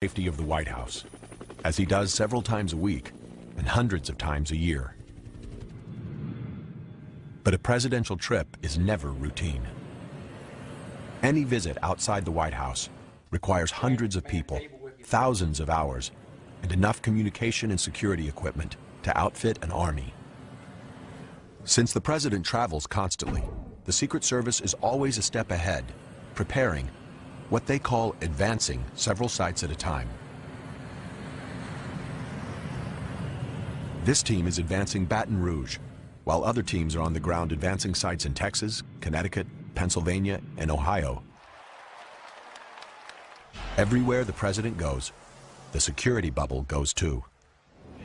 Safety of the White House, as he does several times a week and hundreds of times a year. But a presidential trip is never routine. Any visit outside the White House requires hundreds of people, thousands of hours, and enough communication and security equipment to outfit an army. Since the president travels constantly, the Secret Service is always a step ahead, preparing, what they call advancing, several sites at a time. This team is advancing Baton Rouge, while other teams are on the ground advancing sites in Texas, Connecticut, Pennsylvania, and Ohio. Everywhere the president goes, the security bubble goes too.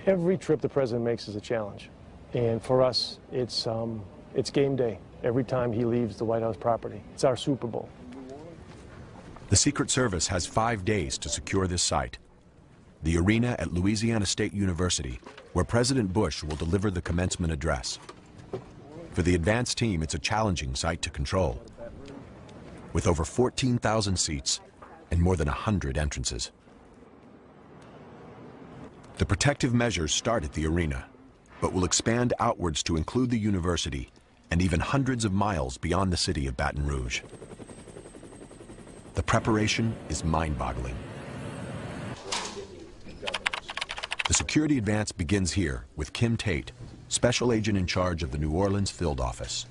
Every trip the president makes is a challenge. And for us, it's game day every time he leaves the White House property. It's our Super Bowl. The Secret Service has 5 days to secure this site, the arena at Louisiana State University, where President Bush will deliver the commencement address. For the advance team, it's a challenging site to control, with over 14,000 seats and more than 100 entrances. The protective measures start at the arena, but will expand outwards to include the university and even hundreds of miles beyond the city of Baton Rouge. The preparation is mind-boggling. The security advance begins here with Kim Tate, special agent in charge of the New Orleans field office.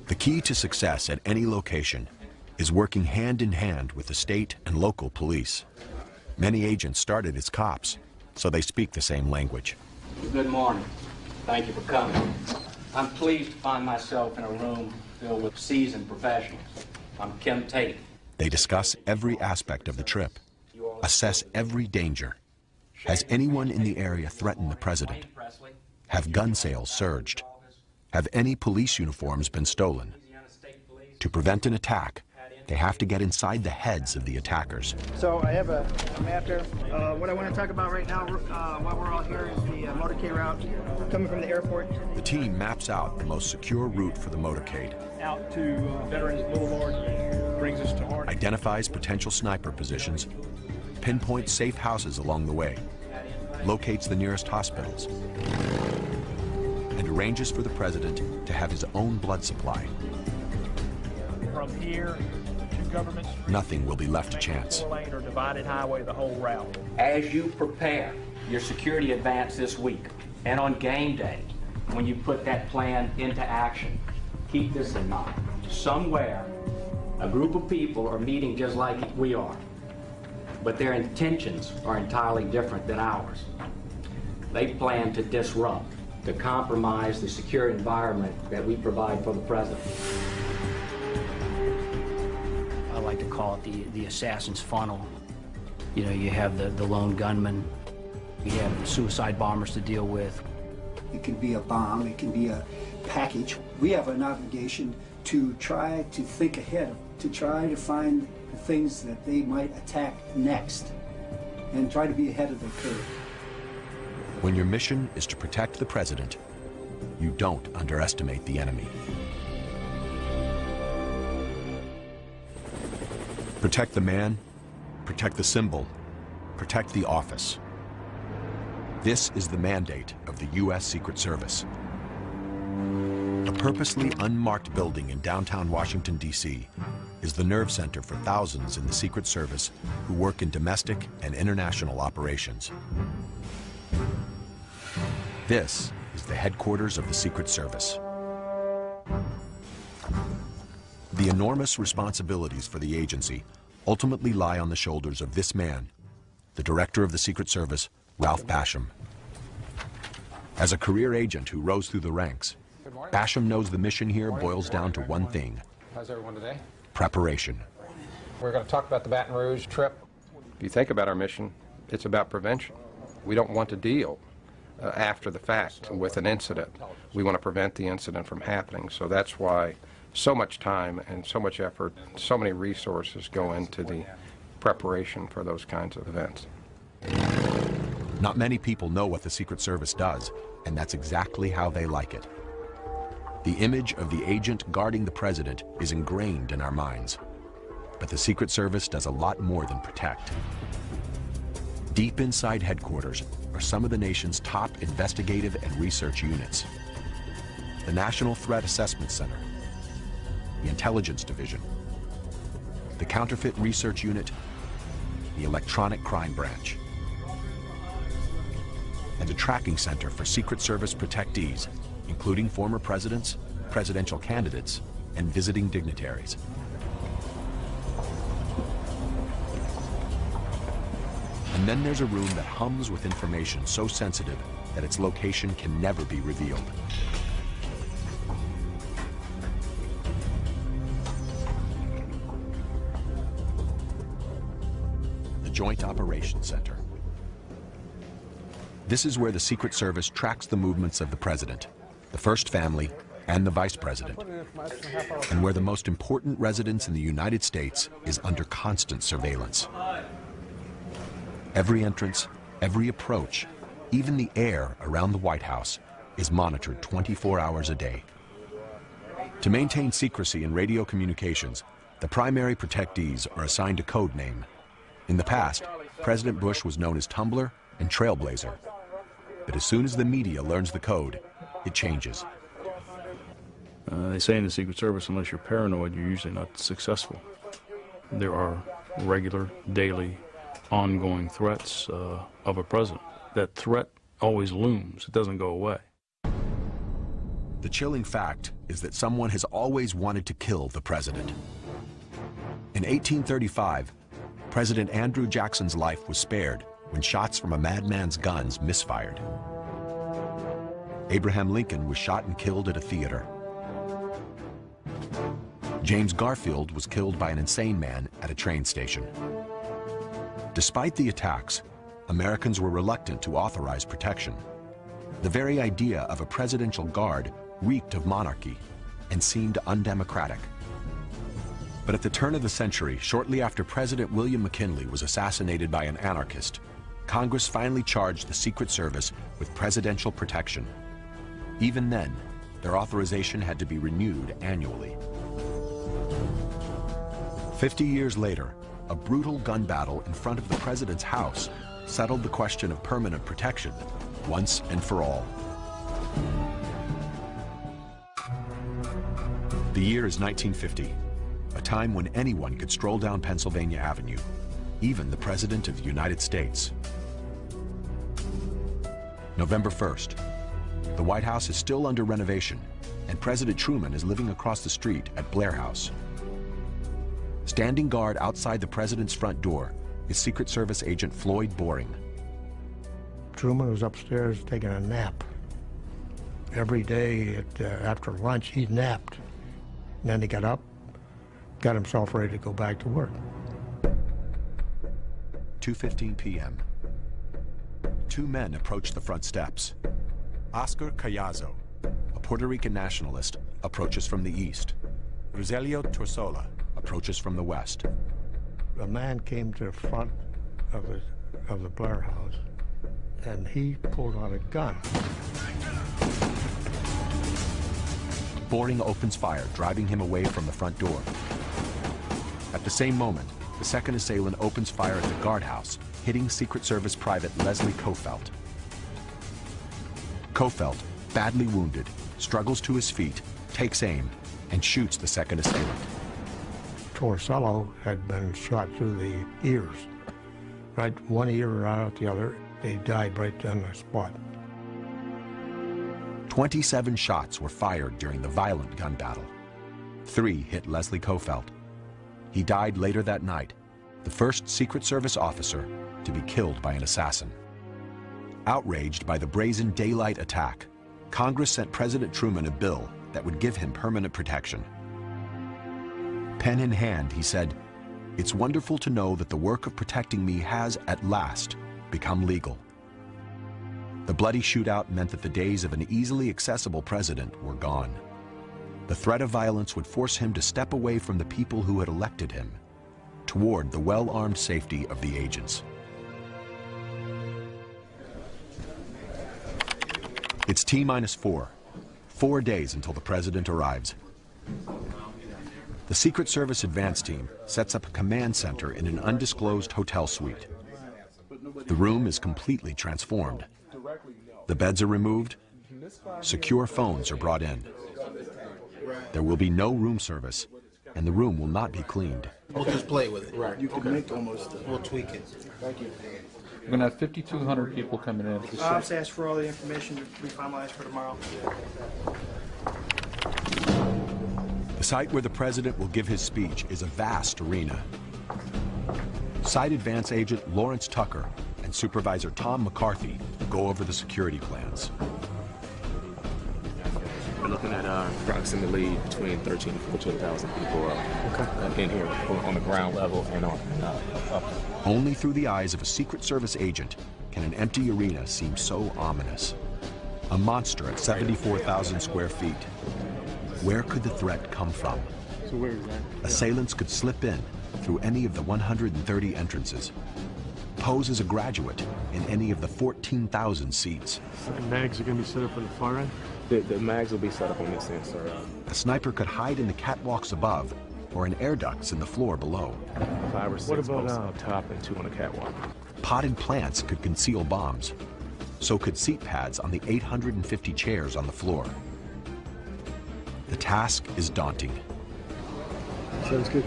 The key to success at any location is working hand in hand with the state and local police. Many agents started as cops, so they speak the same language. Good morning. Thank you for coming. I'm pleased to find myself in a room filled with seasoned professionals. I'm Kim Tate. They discuss every aspect of the trip, assess every danger. Has anyone in the area threatened the president? Have gun sales surged? Have any police uniforms been stolen? To prevent an attack, they have to get inside the heads of the attackers. So I have a map here. What I want to talk about right now, while we're all here, is the motorcade route coming from the airport. The team maps out the most secure route for the motorcade. Out to Veterans Boulevard, brings us to Harding. Identifies potential sniper positions, pinpoints safe houses along the way, locates the nearest hospitals, and arranges for the president to have his own blood supply. From here to Government Street, nothing will be left to chance. 4-lane or divided highway the whole route. As you prepare your security advance this week, and on game day, when you put that plan into action, keep this in mind. Somewhere, a group of people are meeting just like we are, but their intentions are entirely different than ours. They plan to disrupt, to compromise the secure environment that we provide for the president. I like to call it the assassin's funnel. You know, you have the lone gunman, you have the suicide bombers to deal with. It can be a bomb, it can be a package. We have an obligation to try to think ahead, to try to find the things that they might attack next, and try to be ahead of the curve. When your mission is to protect the president, you don't underestimate the enemy. Protect the man, protect the symbol, protect the office. This is the mandate of the U.S. Secret Service. A purposely unmarked building in downtown Washington, D.C. is the nerve center for thousands in the Secret Service who work in domestic and international operations. This is the headquarters of the Secret Service. The enormous responsibilities for the agency ultimately lie on the shoulders of this man, the director of the Secret Service, Ralph Basham. As a career agent who rose through the ranks, Basham knows the mission here boils down to one thing: how's everyone today? Preparation. We're going to talk about the Baton Rouge trip. If you think about our mission, it's about prevention. We don't want to deal after the fact with an incident. We want to prevent the incident from happening. So that's why so much time and so much effort, so many resources go into the preparation for those kinds of events. Not many people know what the Secret Service does, and that's exactly how they like it. The image of the agent guarding the president is ingrained in our minds. But the Secret Service does a lot more than protect. Deep inside headquarters are some of the nation's top investigative and research units. The National Threat Assessment Center, the Intelligence Division, the Counterfeit Research Unit, the Electronic Crime Branch, and a tracking center for Secret Service protectees, including former presidents, presidential candidates, and visiting dignitaries. And then there's a room that hums with information so sensitive that its location can never be revealed. The Joint Operations Center. This is where the Secret Service tracks the movements of the president, the First Family, and the Vice President, and where the most important residence in the United States is under constant surveillance. Every entrance, every approach, even the air around the White House is monitored 24 hours a day. To maintain secrecy in radio communications, the primary protectees are assigned a code name. In the past, President Bush was known as Tumbler and Trailblazer. But as soon as the media learns the code, it changes. They say in the Secret Service, unless you're paranoid, you're usually not successful. There are regular, daily, ongoing threats of a president. That threat always looms. It doesn't go away. The chilling fact is that someone has always wanted to kill the president. In 1835, President Andrew Jackson's life was spared when shots from a madman's guns misfired. Abraham Lincoln was shot and killed at a theater. James Garfield was killed by an insane man at a train station. Despite the attacks, Americans were reluctant to authorize protection. The very idea of a presidential guard reeked of monarchy and seemed undemocratic. But at the turn of the century, shortly after President William McKinley was assassinated by an anarchist, Congress finally charged the Secret Service with presidential protection. Even then, their authorization had to be renewed annually. 50 years later, a brutal gun battle in front of the president's house settled the question of permanent protection once and for all. The year is 1950, a time when anyone could stroll down Pennsylvania Avenue, even the President of the United States. November 1st, the White House is still under renovation, and President Truman is living across the street at Blair House. Standing guard outside the president's front door is Secret Service agent Floyd Boring. Truman was upstairs taking a nap. Every day after lunch, he napped. And then he got up, got himself ready to go back to work. 2:15 p.m. Two men approach the front steps. Oscar Collazo, a Puerto Rican nationalist, approaches from the east. Rogelio Torsola approaches from the west. A man came to the front of the Blair House, and he pulled out a gun. Boring opens fire, driving him away from the front door. At the same moment, the second assailant opens fire at the guardhouse, hitting Secret Service Private Leslie Kofelt. Kofelt, badly wounded, struggles to his feet, takes aim, and shoots the second assailant. Torsello had been shot through the ears, right one ear right out the other. They died right on the spot. 27 shots were fired during the violent gun battle. 3 hit Leslie Kofelt. He died later that night, the first Secret Service officer to be killed by an assassin. Outraged by the brazen daylight attack, Congress sent President Truman a bill that would give him permanent protection. Pen in hand, he said, "It's wonderful to know that the work of protecting me has, at last, become legal." The bloody shootout meant that the days of an easily accessible president were gone. The threat of violence would force him to step away from the people who had elected him, toward the well-armed safety of the agents. It's T-4, 4 days until the president arrives. The Secret Service advance team sets up a command center in an undisclosed hotel suite. The room is completely transformed. The beds are removed. Secure phones are brought in. There will be no room service, and the room will not be cleaned. We'll just play with it. Right. You can make almost. We'll tweak it. Thank you. We're going to have 5,200 people coming in. I'll just ask for all the information to be finalized for tomorrow. The site where the president will give his speech is a vast arena. Site Advance Agent Lawrence Tucker and Supervisor Tom McCarthy go over the security plans. We're looking at approximately between 13,000 and 14,000 people in here on the ground level and on up. Only through the eyes of a Secret Service agent can an empty arena seem so ominous. A monster at 74,000 square feet. Where could the threat come from? So where is that? Assailants could slip in through any of the 130 entrances, pose as a graduate in any of the 14,000 seats. The mags are going to be set up on the far end? The mags will be set up on this end, sir. A sniper could hide in the catwalks above or in air ducts in the floor below. 5 or 6 posts on top and 2 on the catwalk. Potted plants could conceal bombs. So could seat pads on the 850 chairs on the floor. The task is daunting. Sounds good.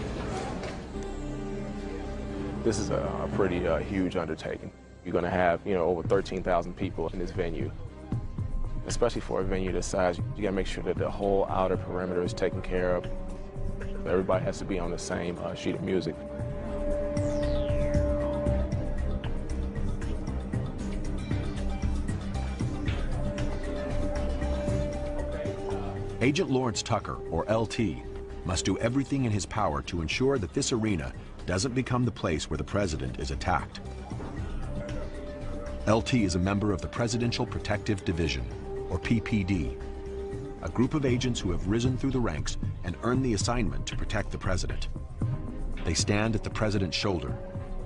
This is a pretty huge undertaking. You're going to have, over 13,000 people in this venue. Especially for a venue this size, you got to make sure that the whole outer perimeter is taken care of. Everybody has to be on the same sheet of music. Agent Lawrence Tucker, or LT, must do everything in his power to ensure that this arena doesn't become the place where the president is attacked. LT is a member of the Presidential Protective Division, or PPD, a group of agents who have risen through the ranks and earned the assignment to protect the president. They stand at the president's shoulder.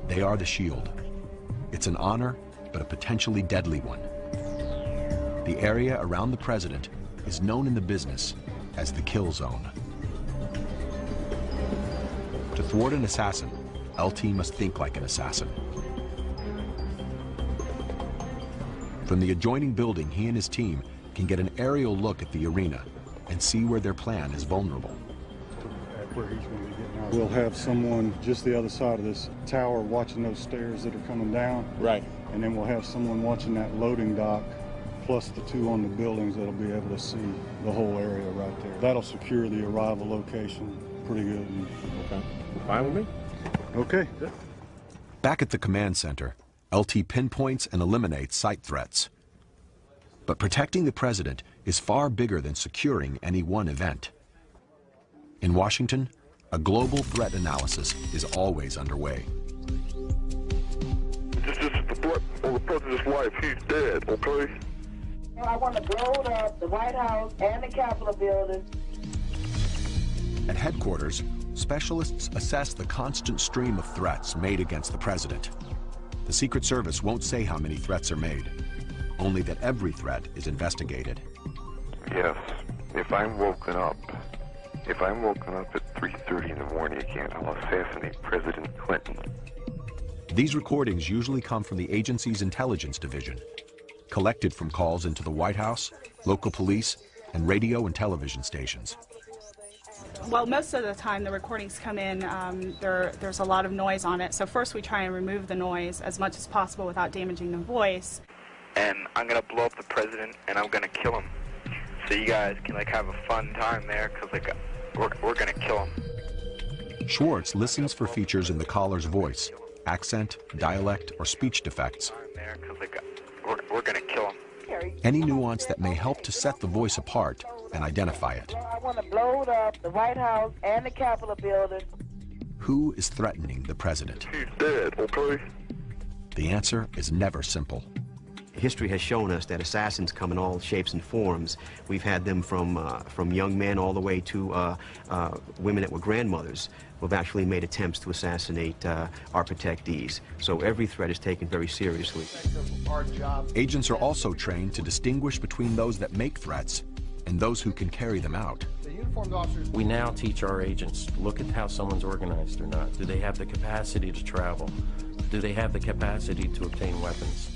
They are the shield. It's an honor, but a potentially deadly one. The area around the president is known in the business as the kill zone. To thwart an assassin, LT must think like an assassin. From the adjoining building, he and his team can get an aerial look at the arena and see where their plan is vulnerable. We'll have someone just the other side of this tower watching those stairs that are coming down. Right. And then we'll have someone watching that loading dock, plus the 2 on the buildings that'll be able to see the whole area right there. That'll secure the arrival location pretty good. Okay. Fine with me. Okay. Good. Back at the command center, LT pinpoints and eliminates site threats. But protecting the president is far bigger than securing any one event. In Washington, a global threat analysis is always underway. This is the threat on the president's life. He's dead, okay? I want to blow up the White House and the Capitol building. At headquarters, specialists assess the constant stream of threats made against the president. The Secret Service won't say how many threats are made, only that every threat is investigated. Yes. If I'm woken up at 3:30 in the morning again, I'll assassinate President Clinton. These recordings usually come from the agency's intelligence division, collected from calls into the White House, local police, and radio and television stations. Well, most of the time the recordings come in, there's a lot of noise on it. So first we try and remove the noise as much as possible without damaging the voice. And I'm going to blow up the president and I'm going to kill him. So you guys can have a fun time there because we're going to kill him. Schwartz listens for features in the caller's voice, accent, dialect, or speech defects. We're going to kill him. Any nuance that may help to set the voice apart and identify it. I want to blow up the White House and the Capitol building. Who is threatening the president? He's dead, okay? The answer is never simple. History has shown us that assassins come in all shapes and forms. We've had them from young men all the way to women that were grandmothers who have actually made attempts to assassinate our protectees. So every threat is taken very seriously. Agents are also trained to distinguish between those that make threats and those who can carry them out. uniformed officers. We now teach our agents, look at how someone's organized or not. Do they have the capacity to travel? Do they have the capacity to obtain weapons?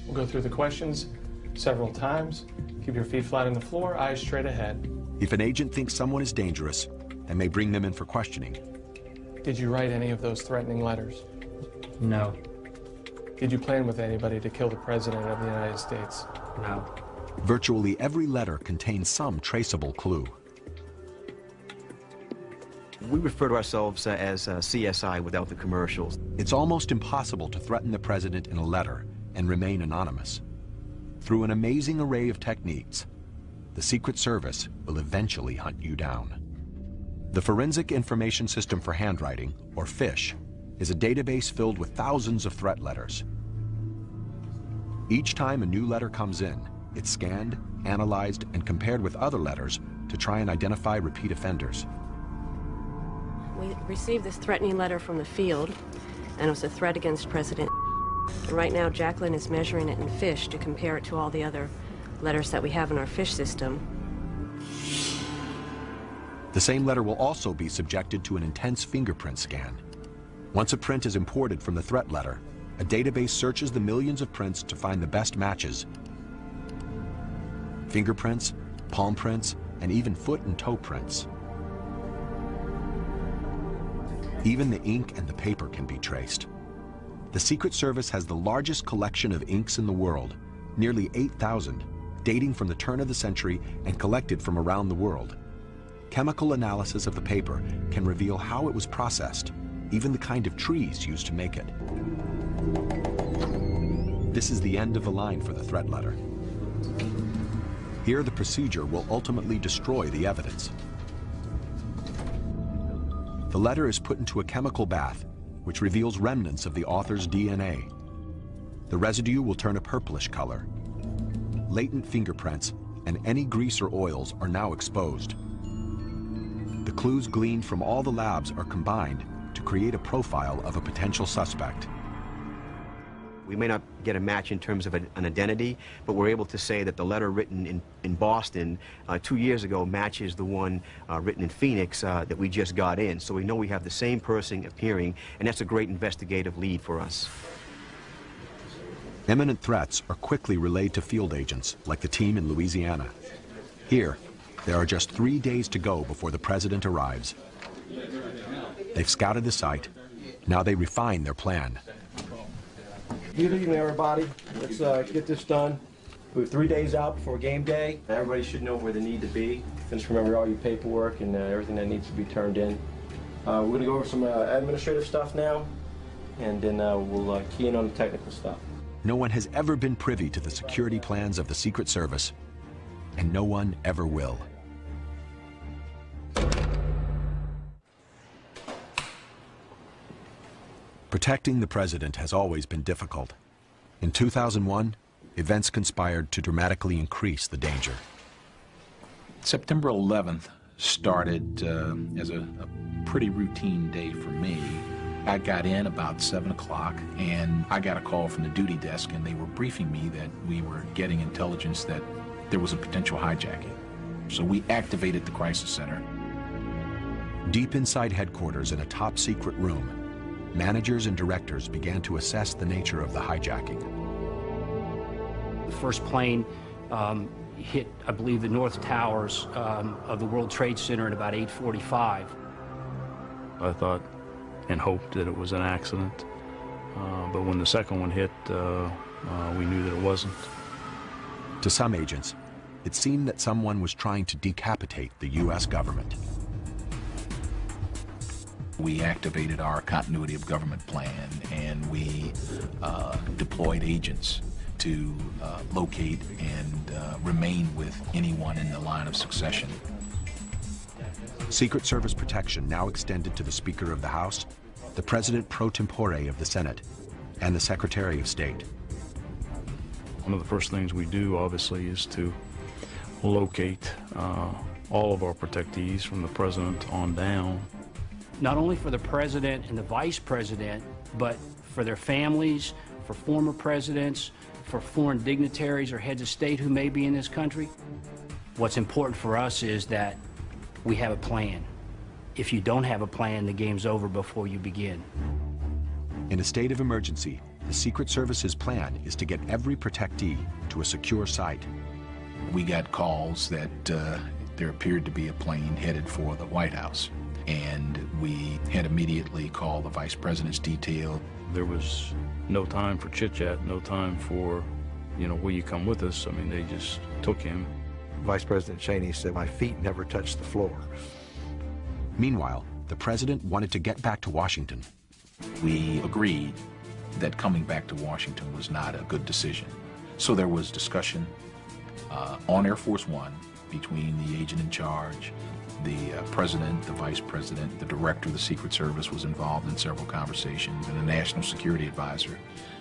We'll go through the questions several times. Keep your feet flat on the floor, eyes straight ahead. If an agent thinks someone is dangerous, they may bring them in for questioning. Did you write any of those threatening letters? No. Did you plan with anybody to kill the President of the United States? No. Virtually every letter contains some traceable clue. We refer to ourselves as CSI without the commercials. It's almost impossible to threaten the President in a letter and remain anonymous. Through an amazing array of techniques, the Secret Service will eventually hunt you down. The Forensic Information System for Handwriting, or FISH, is a database filled with thousands of threat letters. Each time a new letter comes in, it's scanned, analyzed, and compared with other letters to try and identify repeat offenders. We received this threatening letter from the field, and it was a threat against President. And right now, Jacqueline is measuring it in FISH to compare it to all the other letters that we have in our FISH system. The same letter will also be subjected to an intense fingerprint scan. Once a print is imported from the threat letter, a database searches the millions of prints to find the best matches. Fingerprints, palm prints, and even foot and toe prints. Even the ink and the paper can be traced. The Secret Service has the largest collection of inks in the world, nearly 8,000, dating from the turn of the century and collected from around the world. Chemical analysis of the paper can reveal how it was processed, even the kind of trees used to make it. This is the end of the line for the threat letter. Here, the procedure will ultimately destroy the evidence. The letter is put into a chemical bath, which reveals remnants of the author's DNA. The residue will turn a purplish color. Latent fingerprints and any grease or oils are now exposed. The clues gleaned from all the labs are combined to create a profile of a potential suspect. We may not get a match in terms of an identity, but we're able to say that the letter written in Boston 2 years ago matches the one written in Phoenix that we just got in. So we know we have the same person appearing, and that's a great investigative lead for us. Imminent threats are quickly relayed to field agents, like the team in Louisiana. Here, there are just 3 days to go before the President arrives. They've scouted the site. Now they refine their plan. Good evening, everybody. Let's get this done. We have 3 days out before game day. Everybody should know where they need to be. Just remember all your paperwork and everything that needs to be turned in. We're going to go over some administrative stuff now, and then we'll key in on the technical stuff. No one has ever been privy to the security plans of the Secret Service, and no one ever will. Protecting the President has always been difficult. In 2001, events conspired to dramatically increase the danger. September 11th started as a pretty routine day for me. I got in about 7 o'clock, and I got a call from the duty desk, and they were briefing me that we were getting intelligence that there was a potential hijacking. So we activated the crisis center. Deep inside headquarters in a top-secret room, managers and directors began to assess the nature of the hijacking. The first plane hit, I believe, the north towers of the World Trade Center at about 8:45. I thought and hoped that it was an accident, but when the second one hit, we knew that it wasn't. To some agents, it seemed that someone was trying to decapitate the U.S. government. We activated our continuity of government plan, and we deployed agents to locate and remain with anyone in the line of succession. Secret Service protection now extended to the Speaker of the House, the President pro tempore of the Senate, and the Secretary of State. One of the first things we do, obviously, is to locate all of our protectees from the President on down. Not only for the President and the Vice President, but for their families, for former presidents, for foreign dignitaries or heads of state who may be in this country. What's important for us is that we have a plan. If you don't have a plan, the game's over before you begin. In a state of emergency, the Secret Service's plan is to get every protectee to a secure site. We got calls that there appeared to be a plane headed for the White House, and we had immediately called the Vice President's detail. There was no time for chit-chat, no time for, you know, will you come with us? I mean, they just took him. Vice President Cheney said, my feet never touched the floor. Meanwhile, the president wanted to get back to Washington. We agreed that coming back to Washington was not a good decision. So there was discussion on Air Force One between the agent in charge, the president, the vice president, the director of the Secret Service was involved in several conversations, and the national security advisor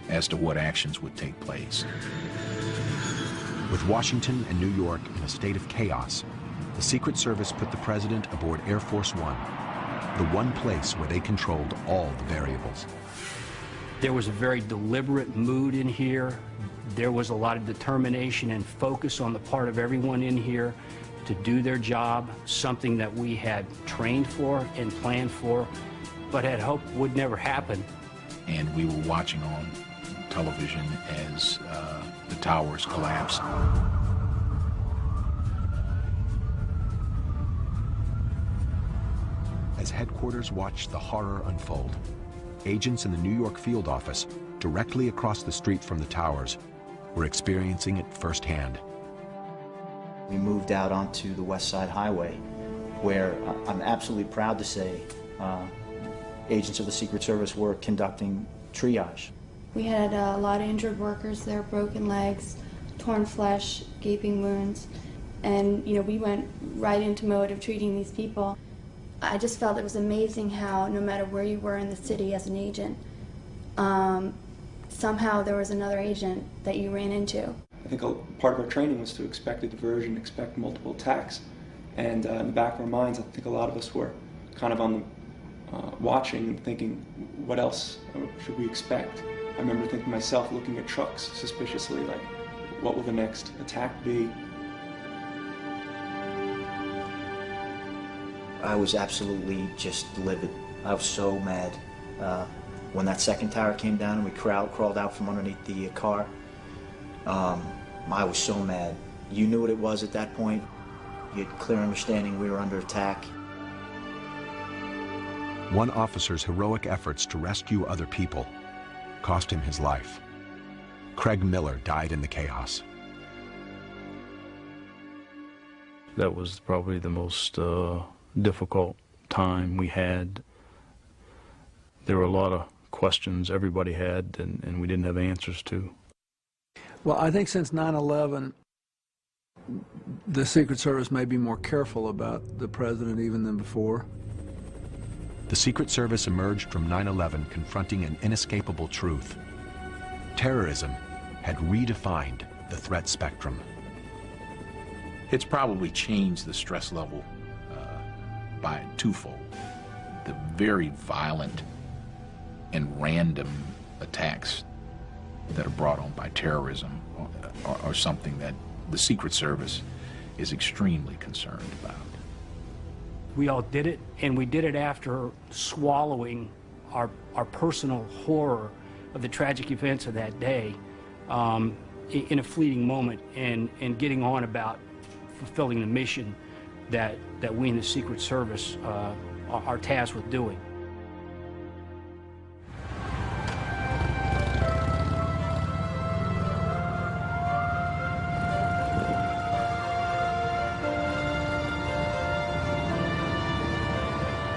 as to what actions would take place. With Washington and New York in a state of chaos, the Secret Service put the president aboard Air Force One, the one place where they controlled all the variables. There was a very deliberate mood in here. There was a lot of determination and focus on the part of everyone in here to do their job, something that we had trained for and planned for, but had hoped would never happen. And we were watching on television as the towers collapsed. As headquarters watched the horror unfold, agents in the New York field office, directly across the street from the towers, were experiencing it firsthand. We moved out onto the West Side Highway, where I'm absolutely proud to say agents of the Secret Service were conducting triage. We had a lot of injured workers there, broken legs, torn flesh, gaping wounds, and you know, we went right into mode of treating these people. I just felt it was amazing how no matter where you were in the city as an agent, somehow there was another agent that you ran into. I think part of our training was to expect a diversion, expect multiple attacks, and in the back of our minds, I think a lot of us were kind of on the watching and thinking, what else should we expect? I remember thinking myself, looking at trucks suspiciously, like, what will the next attack be? I was absolutely just livid. I was so mad. When that second tower came down and we crawled out from underneath the car, I was so mad. You knew what it was at that point. You had clear understanding we were under attack. One officer's heroic efforts to rescue other people cost him his life. Craig Miller died in the chaos. That was probably the most difficult time we had. There were a lot of questions everybody had and we didn't have answers to. Well, I think since 9/11, the Secret Service may be more careful about the president even than before. The Secret Service emerged from 9/11 confronting an inescapable truth. Terrorism had redefined the threat spectrum. It's probably changed the stress level by twofold. The very violent and random attacks that are brought on by terrorism are something that the Secret Service is extremely concerned about. We all did it, and we did it after swallowing our personal horror of the tragic events of that day in a fleeting moment and getting on about fulfilling the mission that we in the Secret Service are tasked with doing.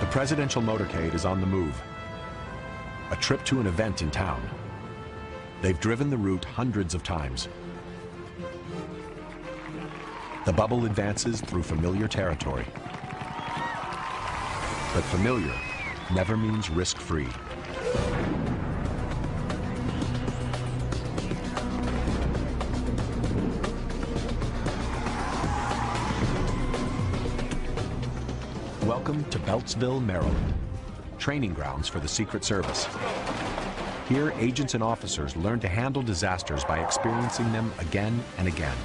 The presidential motorcade is on the move. A trip to an event in town. They've driven the route hundreds of times. The bubble advances through familiar territory. But familiar never means risk-free. Welcome to Beltsville, Maryland, training grounds for the Secret Service. Here, agents and officers learn to handle disasters by experiencing them again and again.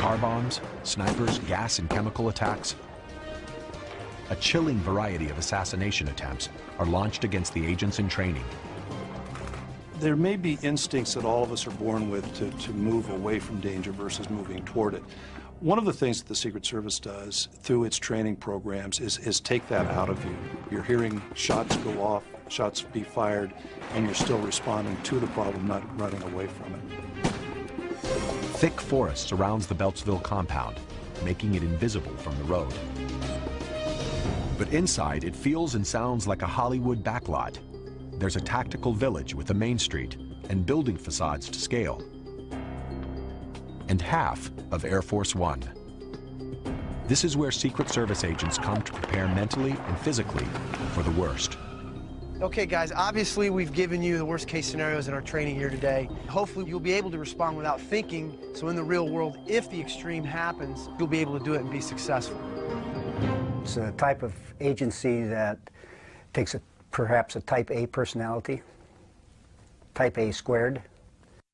car bombs, snipers, gas and chemical attacks. A chilling variety of assassination attempts are launched against the agents in training. There may be instincts that all of us are born with to move away from danger versus moving toward it. One of the things that the Secret Service does through its training programs is take that out of you. You're hearing shots go off, shots be fired, and you're still responding to the problem, not running away from it. Thick forest surrounds the Beltsville compound, making it invisible from the road. But inside, it feels and sounds like a Hollywood backlot. There's a tactical village with a main street and building facades to scale. And half of Air Force One. This is where Secret Service agents come to prepare mentally and physically for the worst. Okay, guys, obviously we've given you the worst case scenarios in our training here today. Hopefully you'll be able to respond without thinking, so in the real world, if the extreme happens, you'll be able to do it and be successful. It's a type of agency that takes perhaps a type A personality, type A squared.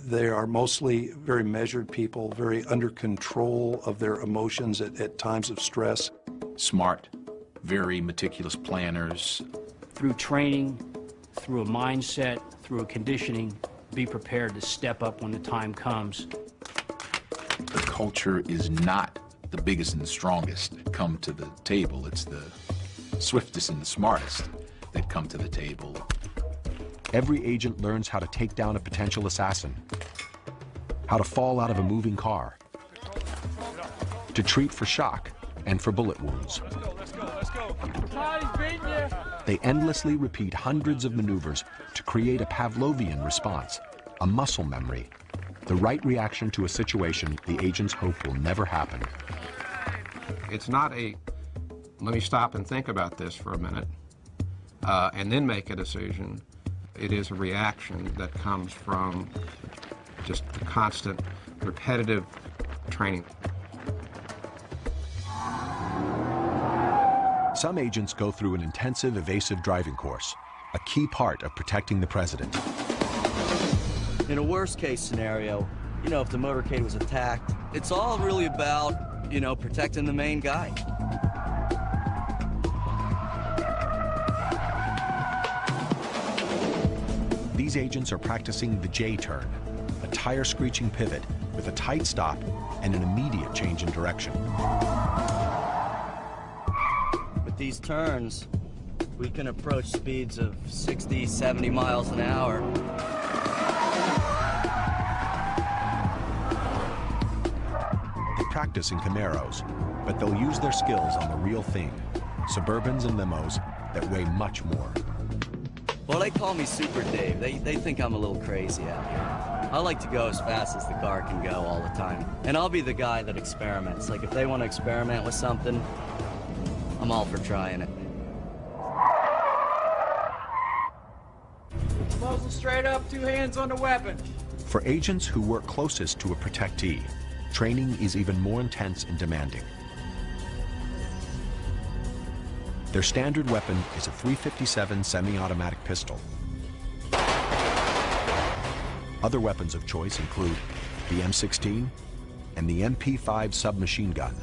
They are mostly very measured people, very under control of their emotions at times of stress. Smart, very meticulous planners. Through training, through a mindset, through a conditioning, be prepared to step up when the time comes. The culture is not the biggest and the strongest that come to the table. It's the swiftest and the smartest that come to the table. Every agent learns how to take down a potential assassin, how to fall out of a moving car, to treat for shock and for bullet wounds. They endlessly repeat hundreds of maneuvers to create a Pavlovian response, a muscle memory, the right reaction to a situation the agents hope will never happen. It's not a, let me stop and think about this for a minute, and then make a decision. It is a reaction that comes from just constant, repetitive training. Some agents go through an intensive evasive driving course, a key part of protecting the president. In a worst case scenario, you know, if the motorcade was attacked, it's all really about, you know, protecting the main guy. These agents are practicing the J-turn, a tire-screeching pivot with a tight stop and an immediate change in direction. With these turns, we can approach speeds of 60, 70 miles an hour. They practice in Camaros, but they'll use their skills on the real thing, Suburbans and limos that weigh much more. Well, they call me Super Dave. They think I'm a little crazy out here. I like to go as fast as the car can go all the time. And I'll be the guy that experiments. Like, if they want to experiment with something, I'm all for trying it. Muzzle straight up, 2 hands on the weapon. For agents who work closest to a protectee, training is even more intense and demanding. Their standard weapon is a .357 semi-automatic pistol. Other weapons of choice include the M16 and the MP5 submachine gun.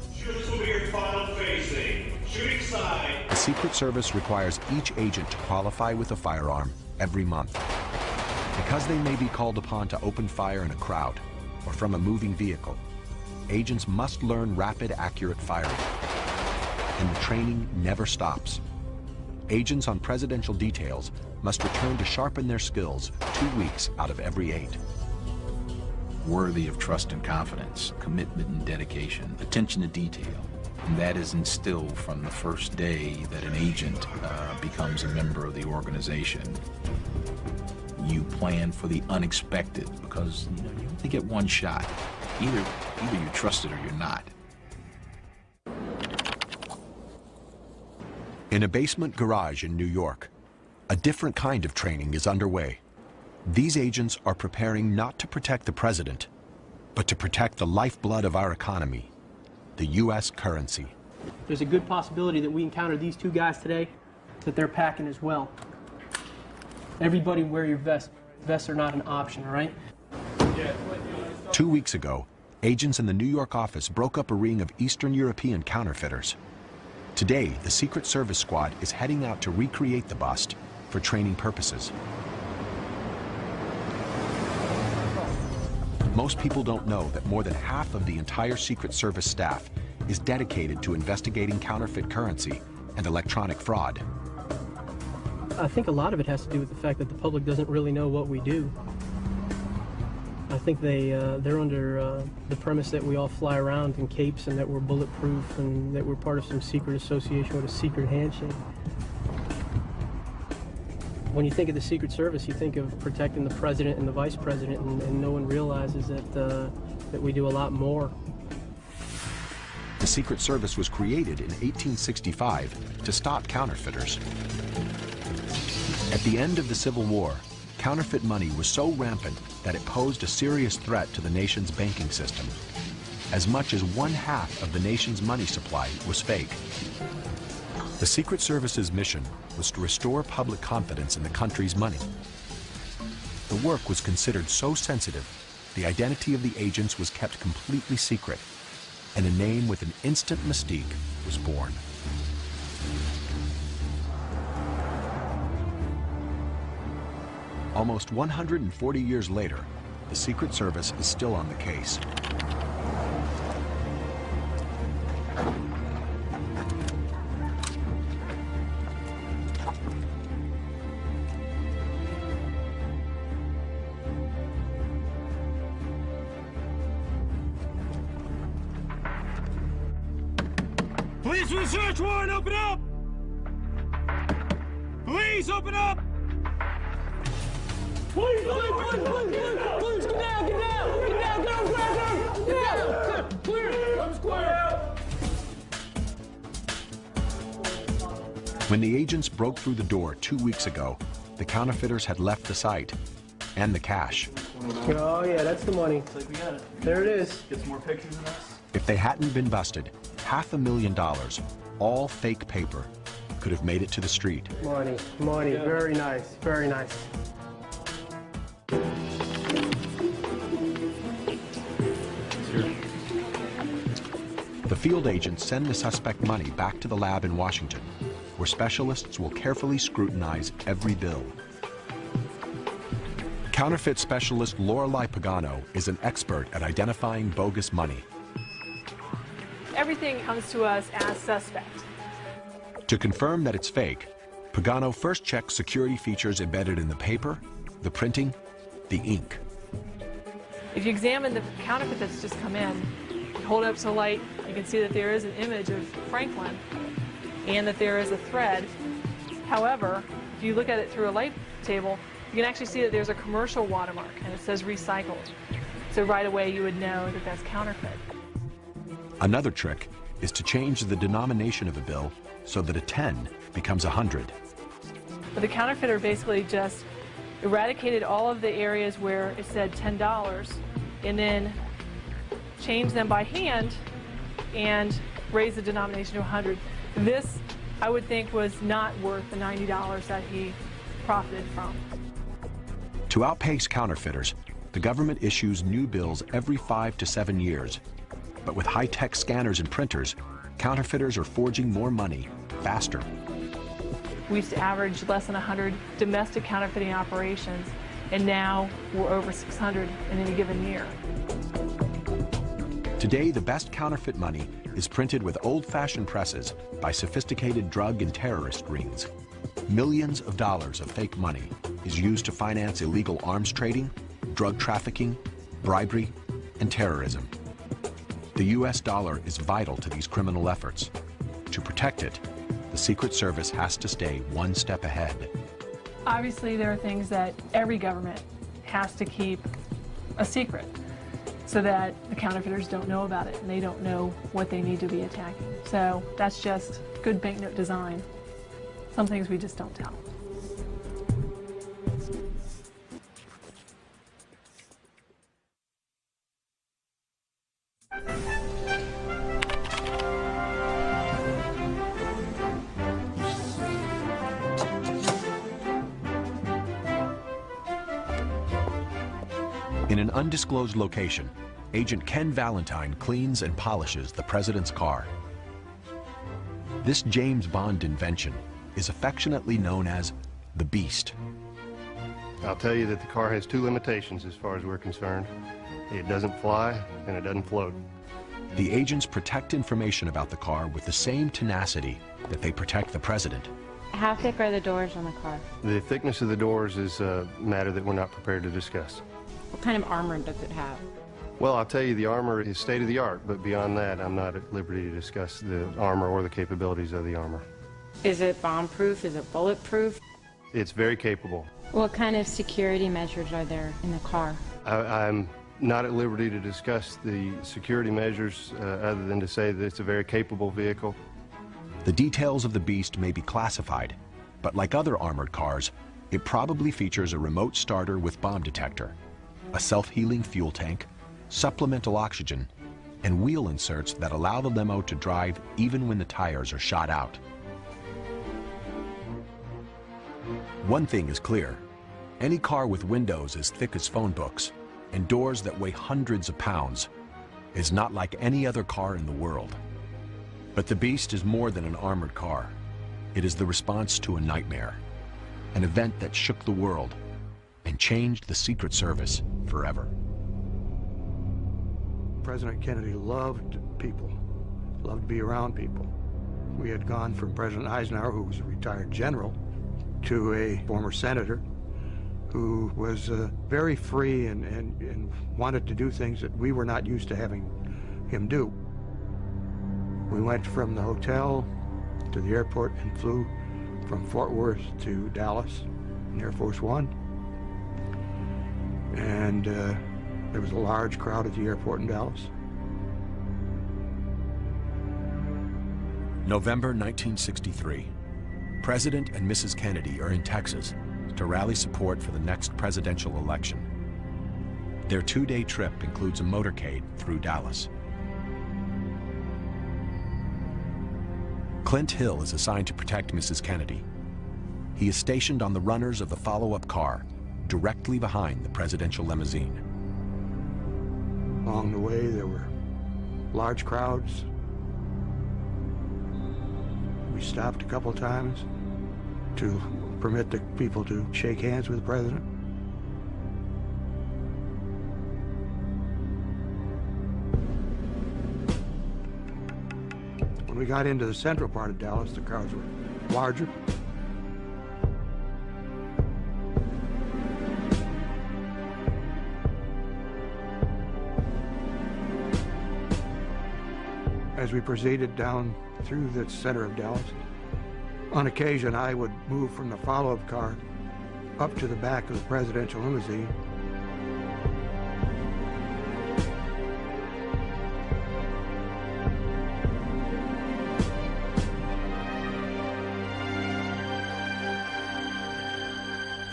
The Secret Service requires each agent to qualify with a firearm every month. Because they may be called upon to open fire in a crowd or from a moving vehicle, agents must learn rapid, accurate firing. And the training never stops. Agents on presidential details must return to sharpen their skills 2 weeks out of every 8. Worthy of trust and confidence, commitment and dedication, attention to detail. And that is instilled from the first day that an agent becomes a member of the organization. You plan for the unexpected because you only get one shot. Either you trust it or you're not. In a basement garage in New York, a different kind of training is underway. These agents are preparing not to protect the president, but to protect the lifeblood of our economy, the U.S. currency. There's a good possibility that we encounter these 2 guys today, that they're packing as well. Everybody wear your vest. Vests are not an option, all right? 2 weeks ago, agents in the New York office broke up a ring of Eastern European counterfeiters. Today, the Secret Service squad is heading out to recreate the bust for training purposes. Most people don't know that more than half of the entire Secret Service staff is dedicated to investigating counterfeit currency and electronic fraud. I think a lot of it has to do with the fact that the public doesn't really know what we do. I think they're under the premise that we all fly around in capes and that we're bulletproof and that we're part of some secret association with a secret handshake. When you think of the Secret Service, you think of protecting the president and the vice president, and no one realizes that we do a lot more. The Secret Service was created in 1865 to stop counterfeiters. At the end of the Civil War, counterfeit money was so rampant that it posed a serious threat to the nation's banking system. As much as 1/2 of the nation's money supply was fake. The Secret Service's mission was to restore public confidence in the country's money. The work was considered so sensitive, the identity of the agents was kept completely secret, and a name with an instant mystique was born. Almost 140 years later, the Secret Service is still on the case. Police with a search warrant, open up! Police, open up! Please, get down, get down, clear, I'm square. When the agents broke through the door 2 weeks ago, the counterfeiters had left the site and the cash. Oh yeah, that's the money. Looks like we got it. There it is. Get some more pictures of us. If they hadn't been busted, $500,000, all fake paper, could have made it to the street. Money, yeah. Very nice, very nice. The field agents send the suspect money back to the lab in Washington, where specialists will carefully scrutinize every bill. Counterfeit specialist Lorelei Pagano is an expert at identifying bogus money. Everything comes to us as suspect. To confirm that it's fake, Pagano first checks security features embedded in the paper, the printing, the ink. If you examine the counterfeit that's just come in, hold it up to light, you can see that there is an image of Franklin and that there is a thread. However, if you look at it through a light table, you can actually see that there's a commercial watermark and it says recycled. So right away you would know that that's counterfeit. Another trick is to change the denomination of a bill so that a 10 becomes 100. But the counterfeiter basically just eradicated all of the areas where it said $10 and then changed them by hand and raised the denomination to 100. This, I would think, was not worth the $90 that he profited from. To outpace counterfeiters, the government issues new bills every 5 to 7 years. But with high-tech scanners and printers, counterfeiters are forging more money faster. We used to average less than 100 domestic counterfeiting operations, and now we're over 600 in any given year. Today, the best counterfeit money is printed with old-fashioned presses by sophisticated drug and terrorist rings. Millions of dollars of fake money is used to finance illegal arms trading, drug trafficking, bribery, and terrorism. The U.S. dollar is vital to these criminal efforts. To protect it, the Secret Service has to stay one step ahead. Obviously, there are things that every government has to keep a secret so that the counterfeiters don't know about it and they don't know what they need to be attacking. So that's just good banknote design. Some things we just don't tell. In an undisclosed location, Agent Ken Valentine cleans and polishes the president's car. This James Bond invention is affectionately known as the Beast. I'll tell you that the car has two limitations as far as we're concerned. It doesn't fly and it doesn't float. The agents protect information about the car with the same tenacity that they protect the president. How thick are the doors on the car? The thickness of the doors is a matter that we're not prepared to discuss. What kind of armor does it have? Well, I'll tell you the armor is state of the art, but beyond that, I'm not at liberty to discuss the armor or the capabilities of the armor. Is it bomb-proof? Is it bulletproof? It's very capable. What kind of security measures are there in the car? I'm not at liberty to discuss the security measures other than to say that it's a very capable vehicle. The details of the Beast may be classified, but like other armored cars, it probably features a remote starter with bomb detector, a self-healing fuel tank, supplemental oxygen, and wheel inserts that allow the limo to drive even when the tires are shot out. One thing is clear. Any car with windows as thick as phone books and doors that weigh hundreds of pounds is not like any other car in the world. But the Beast is more than an armored car. It is the response to a nightmare, an event that shook the world and changed the Secret Service forever. President Kennedy loved people, loved to be around people. We had gone from President Eisenhower, who was a retired general, to a former senator who was very free and wanted to do things that we were not used to having him do. We went from the hotel to the airport and flew from Fort Worth to Dallas in Air Force One. And there was a large crowd at the airport in Dallas. November 1963. President and Mrs. Kennedy are in Texas to rally support for the next presidential election. Their two-day trip includes a motorcade through Dallas. Clint Hill is assigned to protect Mrs. Kennedy. He is stationed on the runners of the follow-up car, directly behind the presidential limousine. Along the way, there were large crowds. We stopped a couple times to permit the people to shake hands with the president. When we got into the central part of Dallas, the crowds were larger. As we proceeded down through the center of Dallas, on occasion I would move from the follow-up car up to the back of the presidential limousine.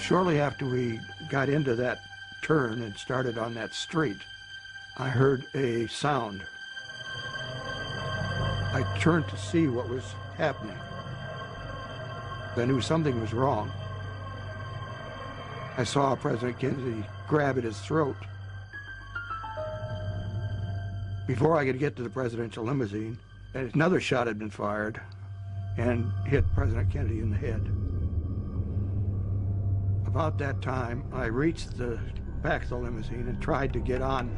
Shortly after we got into that turn and started on that street, I heard a sound. I turned to see what was happening. I knew something was wrong. I saw President Kennedy grab at his throat. Before I could get to the presidential limousine, another shot had been fired and hit President Kennedy in the head. About that time, I reached the back of the limousine and tried to get on.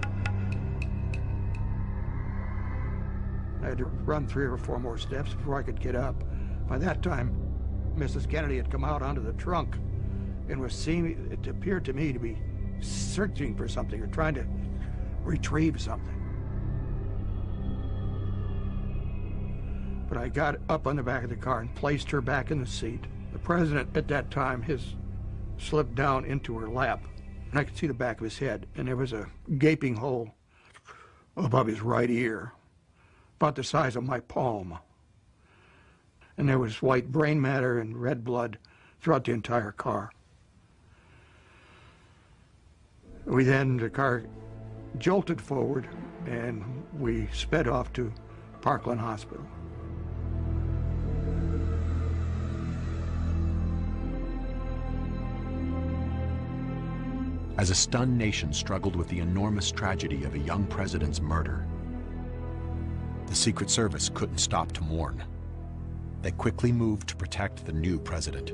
I had to run 3 or 4 more steps before I could get up. By that time, Mrs. Kennedy had come out onto the trunk and was seeing, it appeared to me to be searching for something or trying to retrieve something. But I got up on the back of the car and placed her back in the seat. The president at that time, his slipped down into her lap, and I could see the back of his head, and there was a gaping hole above his right ear, about the size of my palm. And there was white brain matter and red blood throughout the entire car. The car jolted forward, and we sped off to Parkland Hospital. as a stunned nation struggled with the enormous tragedy of a young president's murder. The Secret Service couldn't stop to mourn. They quickly moved to protect the new president.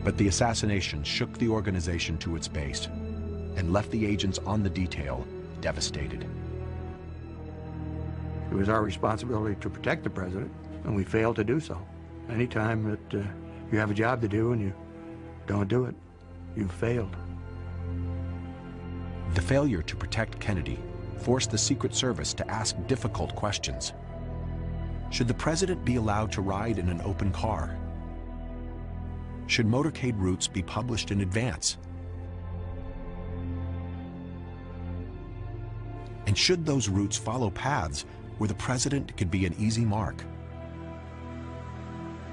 But the assassination shook the organization to its base and left the agents on the detail devastated. It was our responsibility to protect the president, and we failed to do so. Anytime that you have a job to do and you don't do it, you've failed. The failure to protect Kennedy forced the Secret Service to ask difficult questions. Should the president be allowed to ride in an open car? Should motorcade routes be published in advance? And should those routes follow paths where the president could be an easy mark?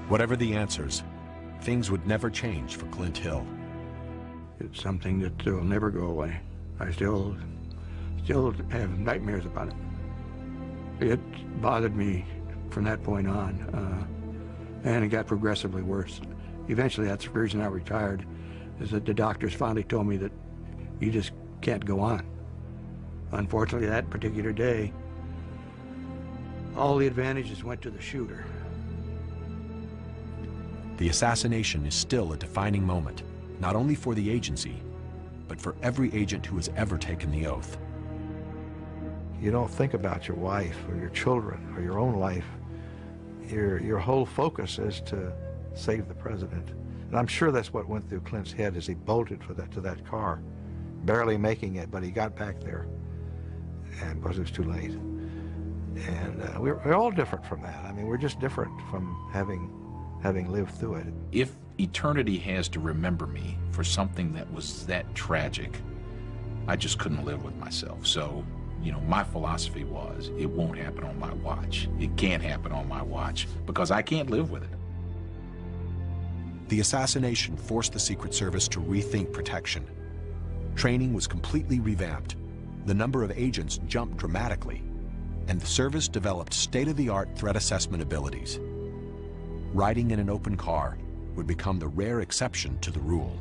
Whatever the answers, things would never change for Clint Hill. It's something that will never go away. I still have nightmares about it. It bothered me from that point on, and it got progressively worse. Eventually, that's the reason I retired, is that the doctors finally told me that you just can't go on. Unfortunately, that particular day, all the advantages went to the shooter. The assassination is still a defining moment, not only for the agency, but for every agent who has ever taken the oath. You don't think about your wife or your children or your own life. Your whole focus is to save the president. And I'm sure that's what went through Clint's head as he bolted to that car, barely making it, but he got back there, and because it was too late. And we're all different from that. I mean, we're just different from having lived through it. If eternity has to remember me for something that was that tragic, I just couldn't live with myself. So, you know, my philosophy was, it won't happen on my watch. It can't happen on my watch because I can't live with it. The assassination forced the Secret Service to rethink protection. Training was completely revamped. The number of agents jumped dramatically, and the service developed state-of-the-art threat assessment abilities. Riding in an open car would become the rare exception to the rule.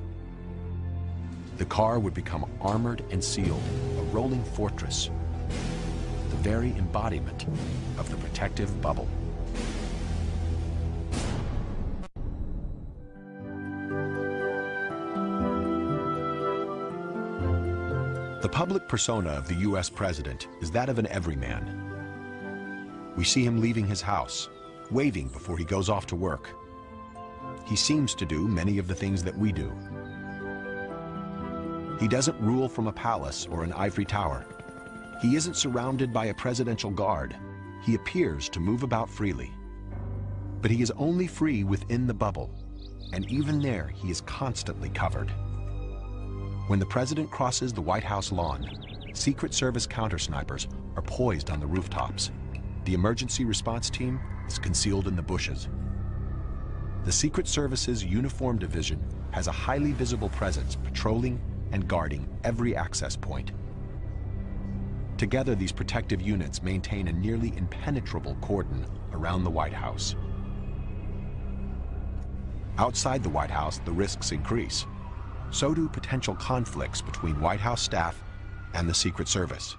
The car would become armored and sealed, a rolling fortress, the very embodiment of the protective bubble. The public persona of the U.S. president is that of an everyman. We see him leaving his house, waving before he goes off to work. He seems to do many of the things that we do. He doesn't rule from a palace or an ivory tower. He isn't surrounded by a presidential guard. He appears to move about freely. But he is only free within the bubble, and even there he is constantly covered. When the president crosses the White House lawn, Secret Service counter-snipers are poised on the rooftops. The emergency response team is concealed in the bushes. The Secret Service's Uniform Division has a highly visible presence patrolling and guarding every access point. Together, these protective units maintain a nearly impenetrable cordon around the White House. Outside the White House, the risks increase. So do potential conflicts between White House staff and the Secret Service.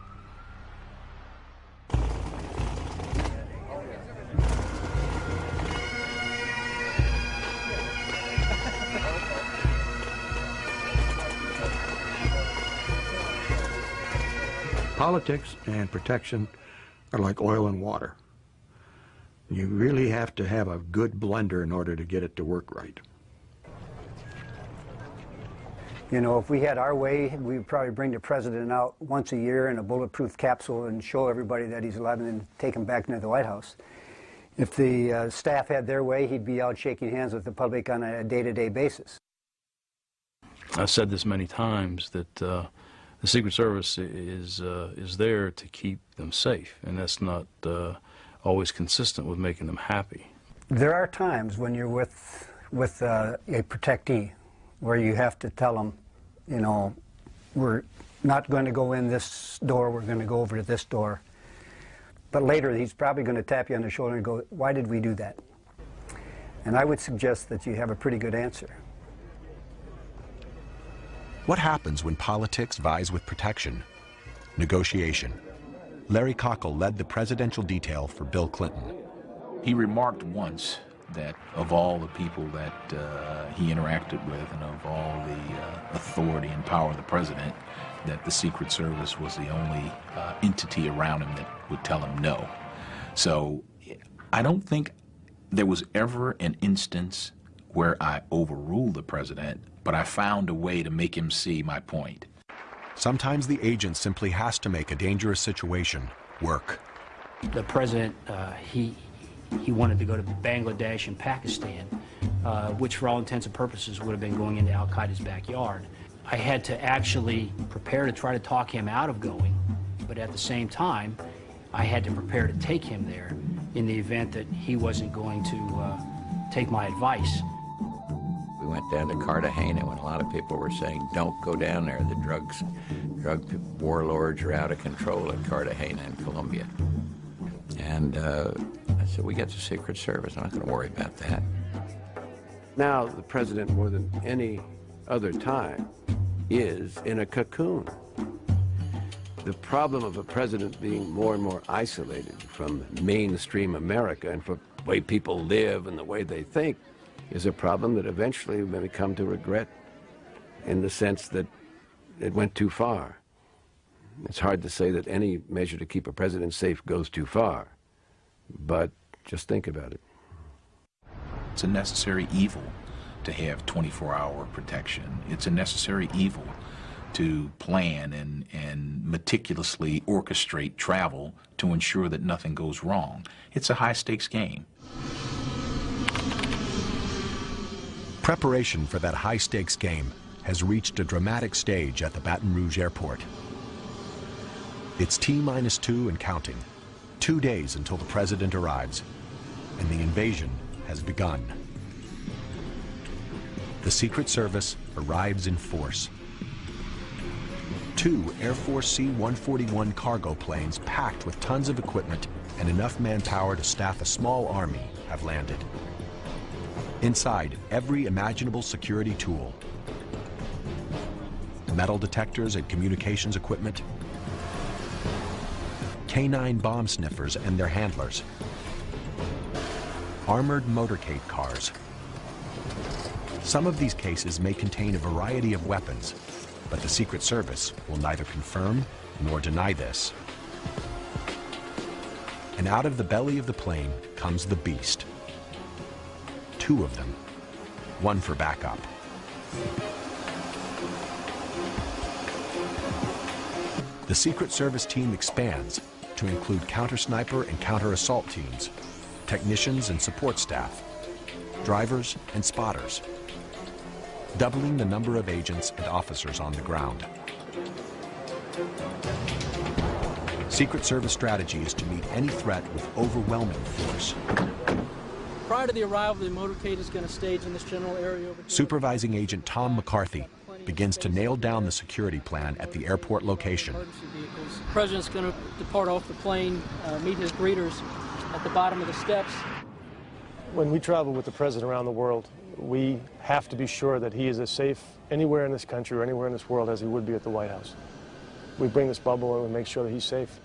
Politics and protection are like oil and water. You really have to have a good blender in order to get it to work right. You know, if we had our way, we would probably bring the president out once a year in a bulletproof capsule and show everybody that he's alive and then take him back into the White House. If the staff had their way, he'd be out shaking hands with the public on a day-to-day basis. I've said this many times that the Secret Service is there to keep them safe, and that's not always consistent with making them happy. There are times when you're with a protectee where you have to tell them, you know, we're not going to go in this door, we're going to go over to this door. But later he's probably going to tap you on the shoulder and go, why did we do that? And I would suggest that you have a pretty good answer. What happens when politics vies with protection? Negotiation. Larry Cockle led the presidential detail for Bill Clinton. He remarked once that of all the people that he interacted with and of all the authority and power of the president, that the Secret Service was the only entity around him that would tell him no. So I don't think there was ever an instance where I overruled the president, but I found a way to make him see my point. Sometimes the agent simply has to make a dangerous situation work. The president, he wanted to go to Bangladesh and Pakistan, which for all intents and purposes would have been going into Al-Qaeda's backyard. I had to actually prepare to try to talk him out of going, but at the same time, I had to prepare to take him there in the event that he wasn't going to take my advice. We went down to Cartagena when a lot of people were saying, don't go down there. The drug warlords are out of control at Cartagena in Colombia. And I said, we got the Secret Service. I'm not going to worry about that. Now, the president, more than any other time, is in a cocoon. The problem of a president being more and more isolated from mainstream America and from the way people live and the way they think is a problem that eventually we may come to regret, in the sense that it went too far. It's hard to say that any measure to keep a president safe goes too far, but just think about it. It's a necessary evil to have 24-hour protection. It's a necessary evil to plan and meticulously orchestrate travel to ensure that nothing goes wrong. It's a high-stakes game. Preparation for that high-stakes game has reached a dramatic stage at the Baton Rouge airport. It's T-2 and counting. 2 days until the president arrives, and the invasion has begun. The Secret Service arrives in force. 2 Air Force C-141 cargo planes packed with tons of equipment and enough manpower to staff a small army have landed. Inside, every imaginable security tool. Metal detectors and communications equipment. K-9 bomb sniffers and their handlers. Armored motorcade cars. Some of these cases may contain a variety of weapons, but the Secret Service will neither confirm nor deny this. And out of the belly of the plane comes the beast. 2 of them, 1 for backup. The Secret Service team expands to include counter-sniper and counter-assault teams, technicians and support staff, drivers and spotters, doubling the number of agents and officers on the ground. Secret Service strategy is to meet any threat with overwhelming force. Prior to the arrival, the motorcade is going to stage in this general area over here. Supervising Agent Tom McCarthy begins to nail down the security plan at the airport location. The president's going to depart off the plane, meet his greeters at the bottom of the steps. When we travel with the president around the world, we have to be sure that he is as safe anywhere in this country or anywhere in this world as he would be at the White House. We bring this bubble and we make sure that he's safe.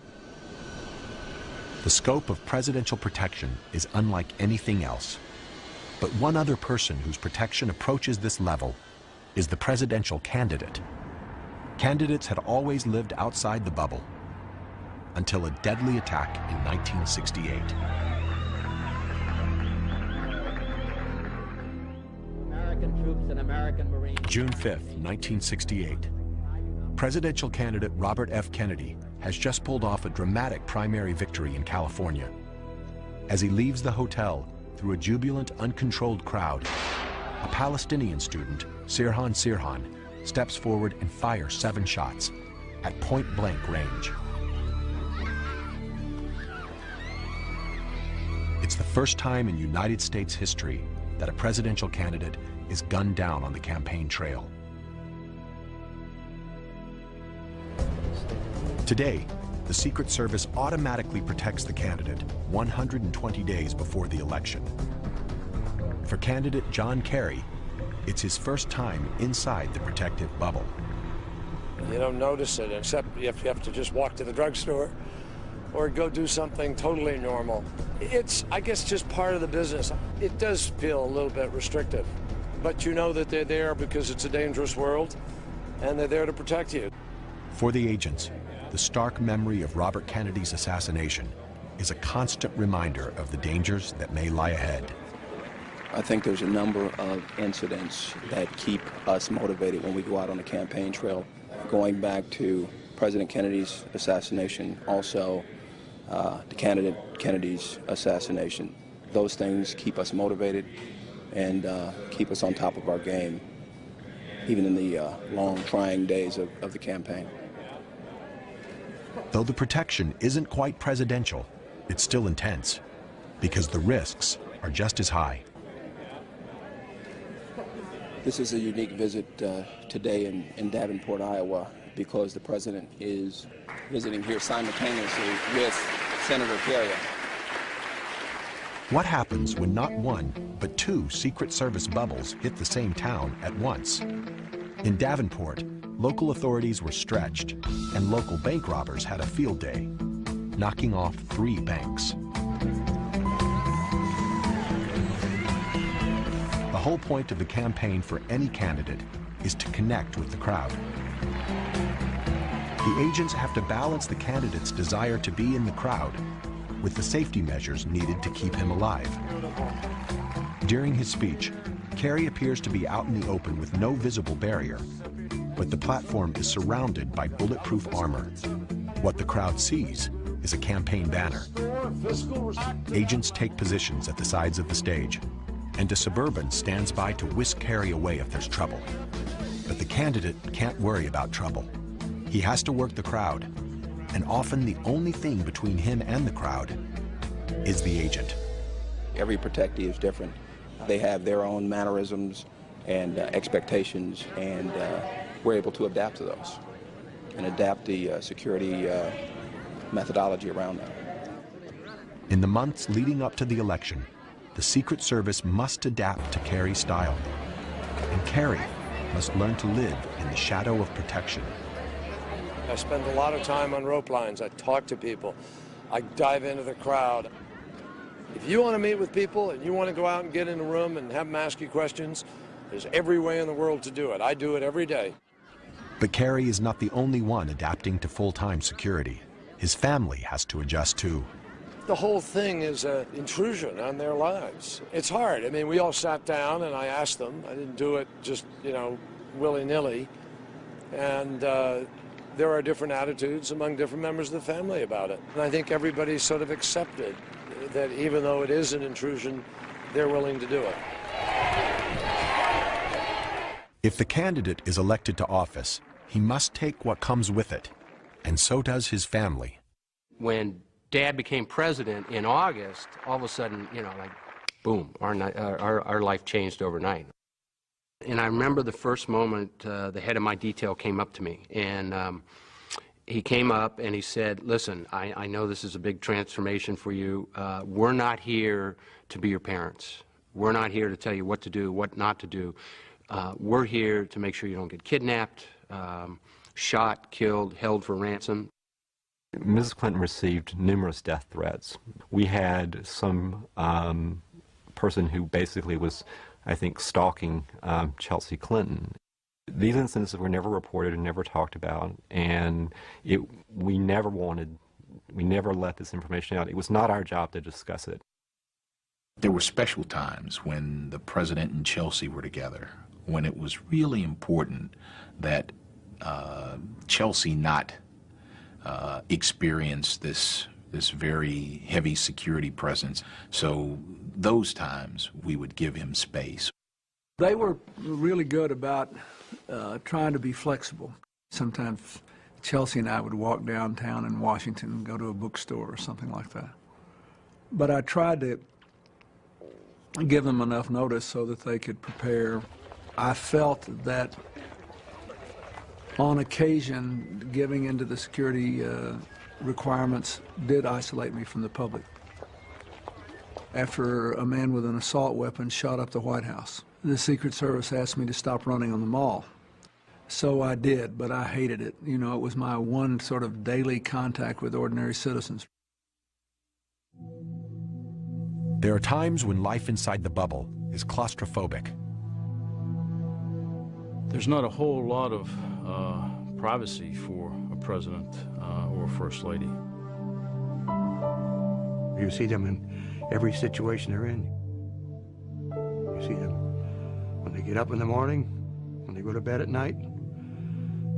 The scope of presidential protection is unlike anything else. But one other person whose protection approaches this level is the presidential candidate. Candidates had always lived outside the bubble until a deadly attack in 1968. American troops and American Marines. June 5th, 1968. Presidential candidate Robert F. Kennedy has just pulled off a dramatic primary victory in California. As he leaves the hotel through a jubilant, uncontrolled crowd, a Palestinian student, Sirhan Sirhan, steps forward and fires 7 shots at point-blank range. It's the first time in United States history that a presidential candidate is gunned down on the campaign trail. Today, the Secret Service automatically protects the candidate 120 days before the election. For candidate John Kerry, it's his first time inside the protective bubble. You don't notice it, except if you have to just walk to the drugstore or go do something totally normal. It's, I guess, just part of the business. It does feel a little bit restrictive, but you know that they're there because it's a dangerous world, and they're there to protect you. For the agents, the stark memory of Robert Kennedy's assassination is a constant reminder of the dangers that may lie ahead. I think there's a number of incidents that keep us motivated when we go out on the campaign trail. Going back to President Kennedy's assassination, also the candidate Kennedy's assassination. Those things keep us motivated and keep us on top of our game, even in the long, trying days of the campaign. Though the protection isn't quite presidential, it's still intense, because the risks are just as high. This is a unique visit today in Davenport, Iowa, because the president is visiting here simultaneously with Senator Kerry. What happens when not one, but two Secret Service bubbles hit the same town at once? In Davenport, local authorities were stretched, and local bank robbers had a field day, knocking off 3 banks. The whole point of the campaign for any candidate is to connect with the crowd. The agents have to balance the candidate's desire to be in the crowd with the safety measures needed to keep him alive. During his speech, Kerry appears to be out in the open with no visible barrier, but the platform is surrounded by bulletproof armor. What the crowd sees is a campaign banner. Agents take positions at the sides of the stage, and a Suburban stands by to whisk Kerry away if there's trouble. But the candidate can't worry about trouble. He has to work the crowd, and often the only thing between him and the crowd is the agent. Every protectee is different. They have their own mannerisms and expectations, and we're able to adapt to those and adapt the security methodology around that. In the months leading up to the election, the Secret Service must adapt to Kerry's style, and Kerry must learn to live in the shadow of protection. I spend a lot of time on rope lines. I talk to people. I dive into the crowd. If you want to meet with people and you want to go out and get in a room and have them ask you questions, there's every way in the world to do it. I do it every day. But Kerry is not the only one adapting to full-time security. His family has to adjust too. The whole thing is an intrusion on their lives. It's hard. I mean, we all sat down and I asked them. I didn't do it just, you know, willy-nilly. And there are different attitudes among different members of the family about it. And I think everybody's sort of accepted that even though it is an intrusion, they're willing to do it. If the candidate is elected to office, he must take what comes with it, and so does his family. When Dad became president in August, all of a sudden, you know, like, boom, our life changed overnight. And I remember the first moment the head of my detail came up to me, and he came up and he said, listen, I know this is a big transformation for you. We're not here to be your parents. We're not here to tell you what to do, what not to do. We're here to make sure you don't get kidnapped, shot, killed, held for ransom. Mrs. Clinton received numerous death threats. We had some person who basically was, I think, stalking Chelsea Clinton. These incidents were never reported and never talked about, and we never let this information out. It was not our job to discuss it. There were special times when the president and Chelsea were together, when it was really important that Chelsea not experience this very heavy security presence. So those times we would give him space. They were really good about trying to be flexible. Sometimes Chelsea and I would walk downtown in Washington and go to a bookstore or something like that. But I tried to give them enough notice so that they could prepare. I felt that on occasion, giving into the security requirements did isolate me from the public. after a man with an assault weapon shot up the White House. The Secret Service asked me to stop running on the mall. So I did, but I hated it. You know, it was my one sort of daily contact with ordinary citizens. There are times when life inside the bubble is claustrophobic. There's not a whole lot of privacy for a president or a first lady. You see them in every situation they're in. You see them when they get up in the morning, when they go to bed at night.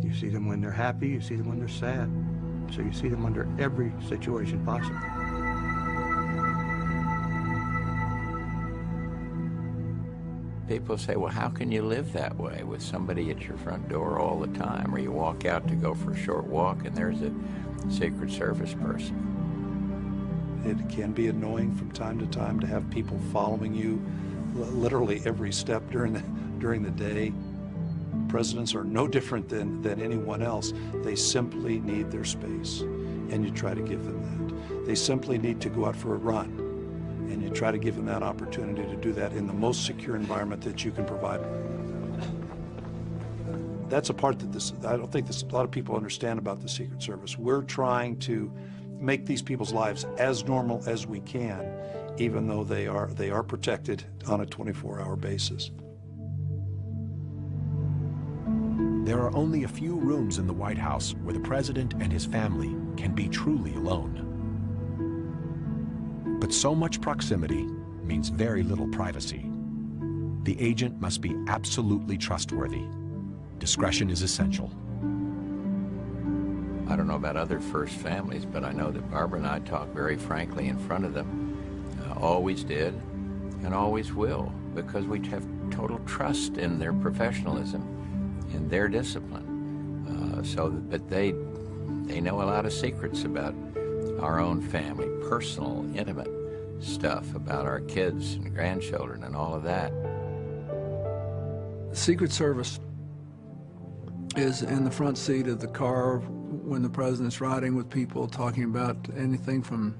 You see them when they're happy, you see them when they're sad. So you see them under every situation possible. People say, well, how can you live that way with somebody at your front door all the time? Or you walk out to go for a short walk and there's a Secret Service person. It can be annoying from time to time to have people following you literally every step during the day. Presidents are no different than anyone else. They simply need their space, and you try to give them that. They simply need to go out for a run, and you try to give them that opportunity to do that in the most secure environment that you can provide. That's a part that I don't think a lot of people understand about the Secret Service. We're trying to make these people's lives as normal as we can, even though they are protected on a 24-hour basis. There are only a few rooms in the White House where the president and his family can be truly alone. But so much proximity means very little privacy. The agent must be absolutely trustworthy. Discretion is essential. I don't know about other first families, but I know that Barbara and I talk very frankly in front of them. Always did and always will, because we have total trust in their professionalism, in their discipline. But they know a lot of secrets about our own family, personal, intimate stuff about our kids and grandchildren and all of that. The Secret Service is in the front seat of the car when the president's riding with people, talking about anything from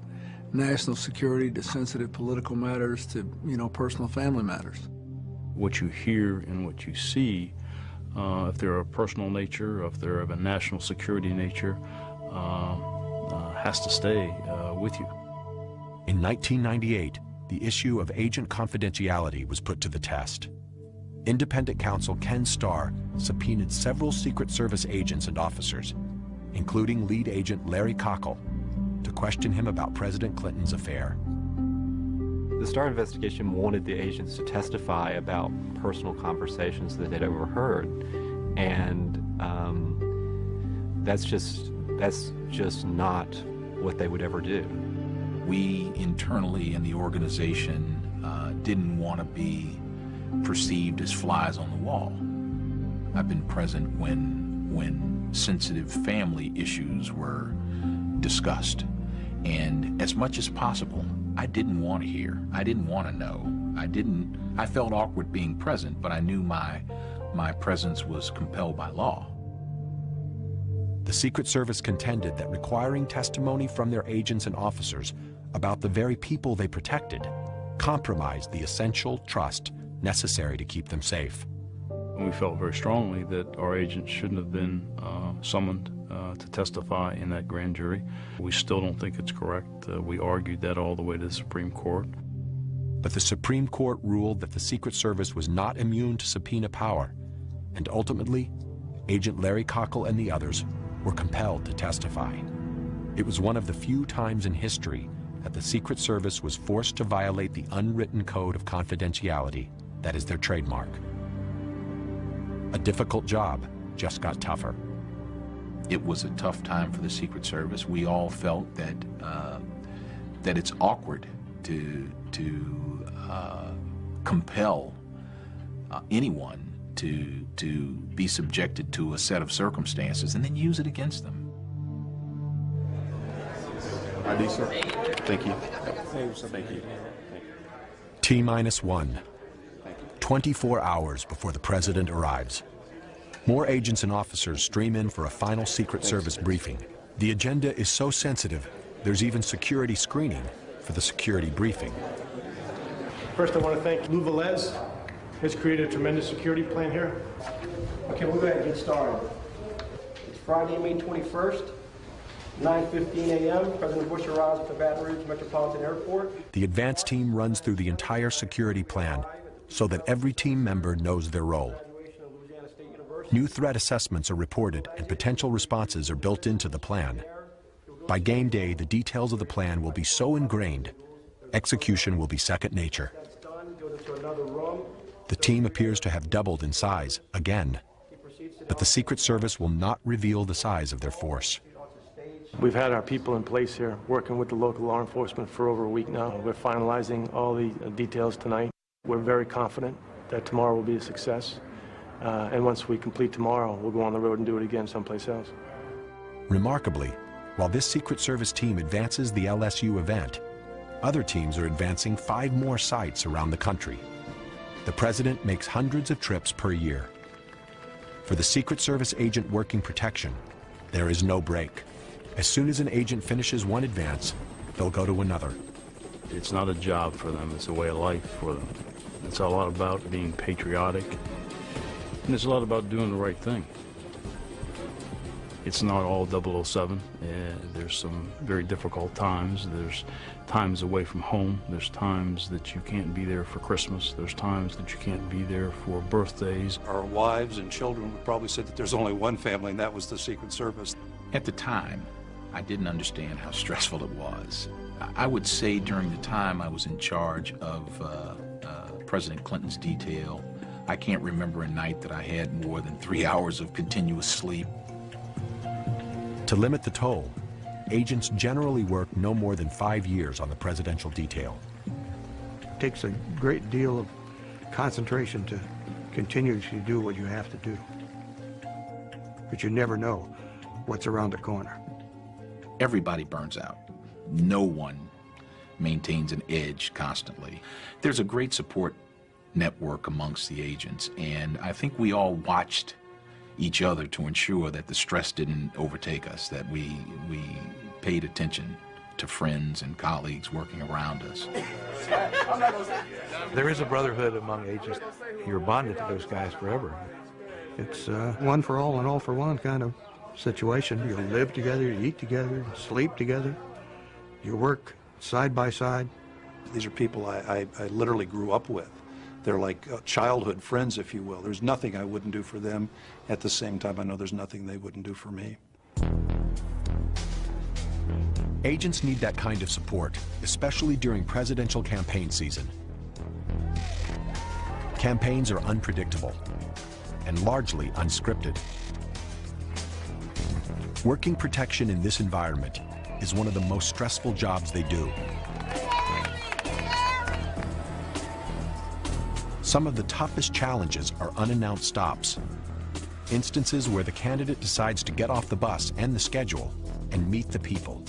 national security to sensitive political matters to, personal family matters. What you hear and what you see, if they're of a personal nature, if they're of a national security nature, has to stay with you. In 1998, the issue of agent confidentiality was put to the test. Independent counsel Ken Starr subpoenaed several Secret Service agents and officers, including lead agent Larry Cockle, to question him about President Clinton's affair. The Starr investigation wanted the agents to testify about personal conversations that they'd overheard, and that's just not what they would ever do. We internally in the organization didn't want to be perceived as flies on the wall. I've been present when sensitive family issues were discussed, and as much as possible, I didn't want to hear. I didn't want to know. I felt awkward being present, but I knew my presence was compelled by law. The Secret Service contended that requiring testimony from their agents and officers about the very people they protected compromised the essential trust necessary to keep them safe. We felt very strongly that our agents shouldn't have been summoned to testify in that grand jury. We still don't think it's correct. We argued that all the way to the Supreme Court. But the Supreme Court ruled that the Secret Service was not immune to subpoena power, and ultimately, Agent Larry Cockle and the others were compelled to testify. It was one of the few times in history that the Secret Service was forced to violate the unwritten code of confidentiality that is their trademark. A difficult job just got tougher. It was a tough time for the Secret Service. We all felt that it's awkward to compel anyone to be subjected to a set of circumstances and then use it against them. ID, sir. Thank you. Thank you. T-1. 24 hours before the president arrives. More agents and officers stream in for a final Secret Service briefing. The agenda is so sensitive, there's even security screening for the security briefing. First, I want to thank Lou Velez. He's created a tremendous security plan here. Okay, we'll go ahead and get started. It's Friday, May 21st, 9:15 a.m. President Bush arrives at the Baton Rouge Metropolitan Airport. The advance team runs through the entire security plan so that every team member knows their role. New threat assessments are reported and potential responses are built into the plan. By game day, the details of the plan will be so ingrained, execution will be second nature. The team appears to have doubled in size again, but the Secret Service will not reveal the size of their force. We've had our people in place here working with the local law enforcement for over a week now. We're finalizing all the details tonight. We're very confident that tomorrow will be a success. And once we complete tomorrow, we'll go on the road and do it again someplace else. Remarkably, while this Secret Service team advances the LSU event, other teams are advancing 5 more sites around the country. The president makes hundreds of trips per year. For the Secret Service agent working protection, there is no break. As soon as an agent finishes one advance, they'll go to another. It's not a job for them, it's a way of life for them. It's a lot about being patriotic, and it's a lot about doing the right thing. It's not all 007. There's some very difficult times. There's times away from home. There's times that you can't be there for Christmas. There's times that you can't be there for birthdays. Our wives and children would probably say that there's only one family, and that was the Secret Service. At the time, I didn't understand how stressful it was. I would say during the time I was in charge of President Clinton's detail, I can't remember a night that I had more than 3 hours of continuous sleep. To limit the toll, agents generally work no more than 5 years on the presidential detail. It takes a great deal of concentration to continue to do what you have to do. But you never know what's around the corner. Everybody burns out. No one maintains an edge constantly. There's a great support network amongst the agents, and I think we all watched each other to ensure that the stress didn't overtake us, that we paid attention to friends and colleagues working around us. There is a brotherhood among agents. You're bonded to those guys forever. It's one for all and all for one kind of situation. You live together, you eat together, sleep together, you work side by side. These are people I literally grew up with. They're like childhood friends, if you will. There's nothing I wouldn't do for them. At the same time, I know there's nothing they wouldn't do for me. Agents need that kind of support, especially during presidential campaign season. Campaigns are unpredictable and largely unscripted. Working protection in this environment is one of the most stressful jobs they do. Some of the toughest challenges are unannounced stops, instances where the candidate decides to get off the bus and the schedule and meet the people.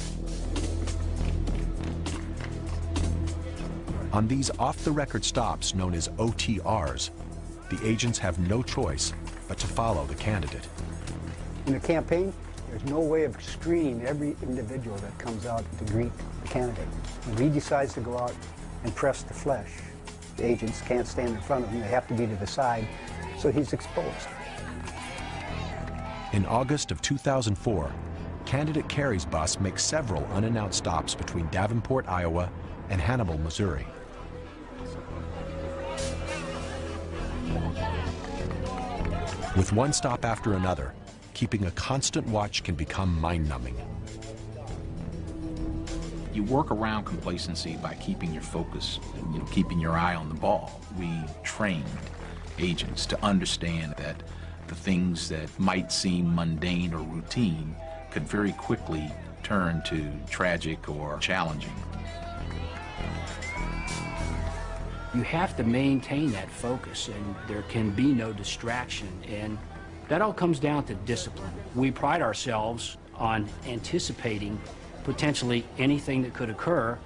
On these off-the-record stops, known as OTRs, the agents have no choice but to follow the candidate. In a campaign, there's no way of screening every individual that comes out to greet the candidate. When he decides to go out and press the flesh, the agents can't stand in front of him. They have to be to the side, so he's exposed. In August of 2004, candidate Kerry's bus makes several unannounced stops between Davenport, Iowa, and Hannibal, Missouri. With one stop after another, keeping a constant watch can become mind-numbing. You work around complacency by keeping your focus, keeping your eye on the ball. We trained agents to understand that the things that might seem mundane or routine could very quickly turn to tragic or challenging. You have to maintain that focus, and there can be no distraction, and that all comes down to discipline. We pride ourselves on anticipating potentially anything that could occur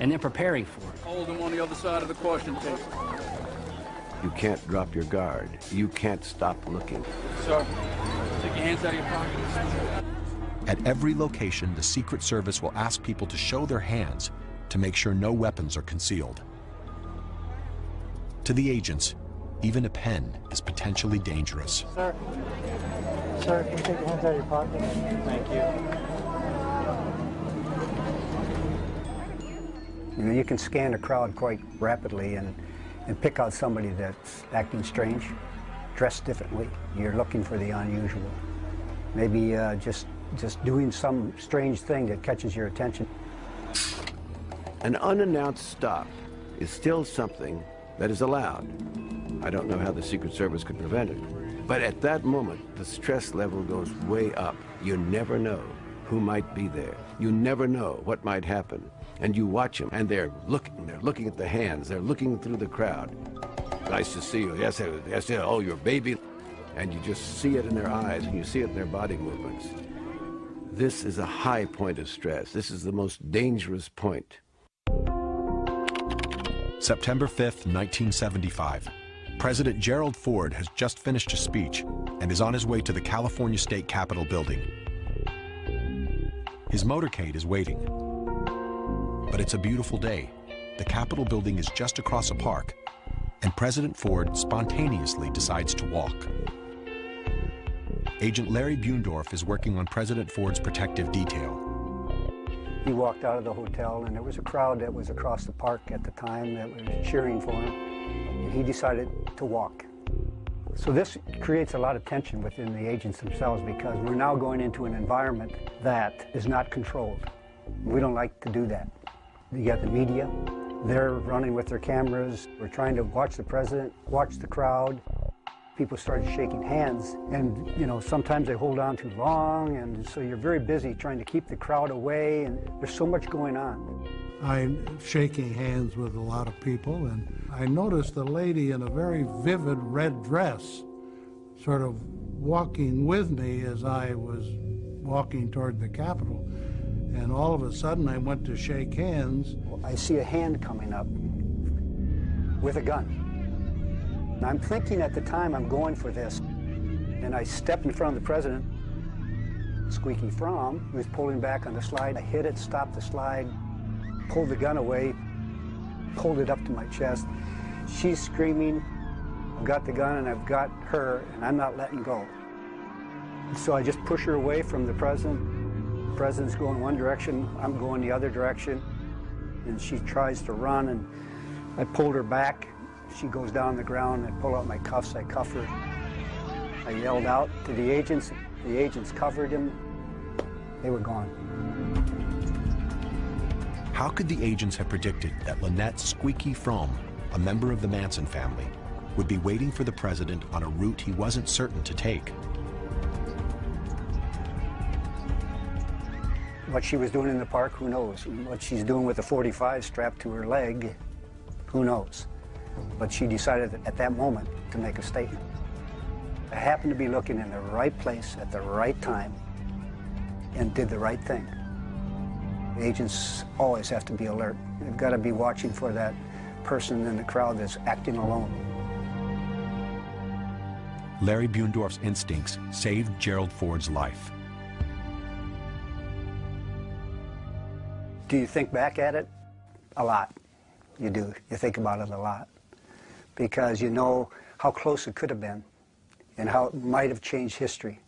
and then preparing for it. Hold them on the other side of the question table. You can't drop your guard. You can't stop looking. Sir, take your hands out of your pockets. At every location, the Secret Service will ask people to show their hands to make sure no weapons are concealed. To the agents, even a pen is potentially dangerous. Sir, can you take your hands out of your pocket? Thank you. You know, you can scan a crowd quite rapidly and pick out somebody that's acting strange, dressed differently. You're looking for the unusual. Maybe just doing some strange thing that catches your attention. An unannounced stop is still something that is allowed. I don't know how the Secret Service could prevent it. But at that moment, the stress level goes way up. You never know who might be there. You never know what might happen. And you watch them, and they're looking at the hands, they're looking through the crowd. Nice to see you. Yes, oh, your baby. And you just see it in their eyes, and you see it in their body movements. This is a high point of stress. This is the most dangerous point. September 5th, 1975. President Gerald Ford has just finished a speech and is on his way to the California State Capitol building. His motorcade is waiting. But it's a beautiful day. The Capitol building is just across a park, and President Ford spontaneously decides to walk. Agent Larry Buendorf is working on President Ford's protective detail. He walked out of the hotel, and there was a crowd that was across the park at the time that was cheering for him, and he decided to walk. So this creates a lot of tension within the agents themselves, because we're now going into an environment that is not controlled. We don't like to do that. You got the media, they're running with their cameras. We're trying to watch the president, watch the crowd. People started shaking hands, and you know, sometimes they hold on too long, and so you're very busy trying to keep the crowd away, and there's so much going on. I'm shaking hands with a lot of people, and I noticed a lady in a very vivid red dress sort of walking with me as I was walking toward the Capitol. And all of a sudden, I went to shake hands. I see a hand coming up with a gun. And I'm thinking at the time, I'm going for this. And I stepped in front of the president. Squeaky Fromm was pulling back on the slide. I hit it, stopped the slide, pulled the gun away, pulled it up to my chest. She's screaming. I've got the gun and I've got her, and I'm not letting go. So I just push her away from the president. The president's going one direction, I'm going the other direction, and she tries to run, and I pulled her back. She goes down on the ground, I pull out my cuffs, I cuff her. I yelled out to the agents covered him, they were gone. How could the agents have predicted that Lynette Squeaky Fromm, a member of the Manson family, would be waiting for the president on a route he wasn't certain to take? What she was doing in the park, who knows? What she's doing with the .45 strapped to her leg, who knows? But she decided at that moment to make a statement. I happened to be looking in the right place at the right time and did the right thing. Agents always have to be alert. They've got to be watching for that person in the crowd that's acting alone. Larry Buendorf's instincts saved Gerald Ford's life. Do you think back at it? A lot. You do. You think about it a lot. Because you know how close it could have been and how it might have changed history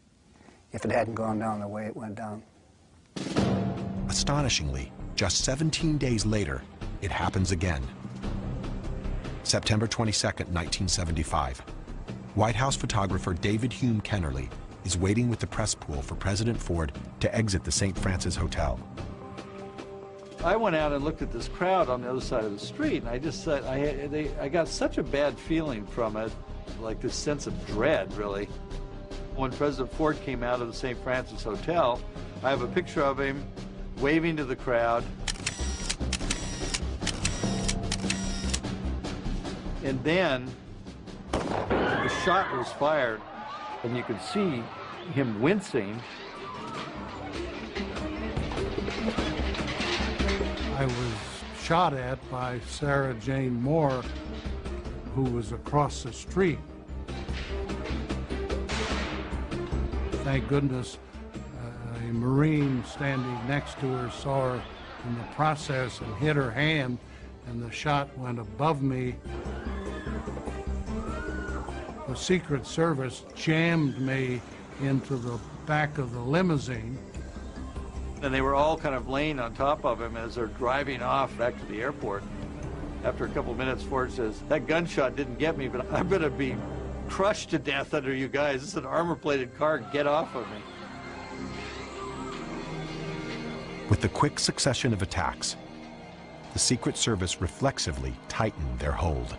if it hadn't gone down the way it went down. Astonishingly, just 17 days later, it happens again. September 22nd, 1975. White House photographer David Hume Kennerly is waiting with the press pool for President Ford to exit the St. Francis Hotel. I went out and looked at this crowd on the other side of the street, and I just said, I got such a bad feeling from it, like this sense of dread, really. When President Ford came out of the St. Francis Hotel, I have a picture of him waving to the crowd. And then the shot was fired, and you could see him wincing. I was shot at by Sarah Jane Moore, who was across the street. Thank goodness a Marine standing next to her saw her in the process and hit her hand, and the shot went above me the Secret Service jammed me into the back of the limousine. And they were all kind of laying on top of him as they're driving off back to the airport. After a couple of minutes, Ford says, "That gunshot didn't get me, but I'm going to be crushed to death under you guys. This is an armor-plated car. Get off of me." With the quick succession of attacks, the Secret Service reflexively tightened their hold.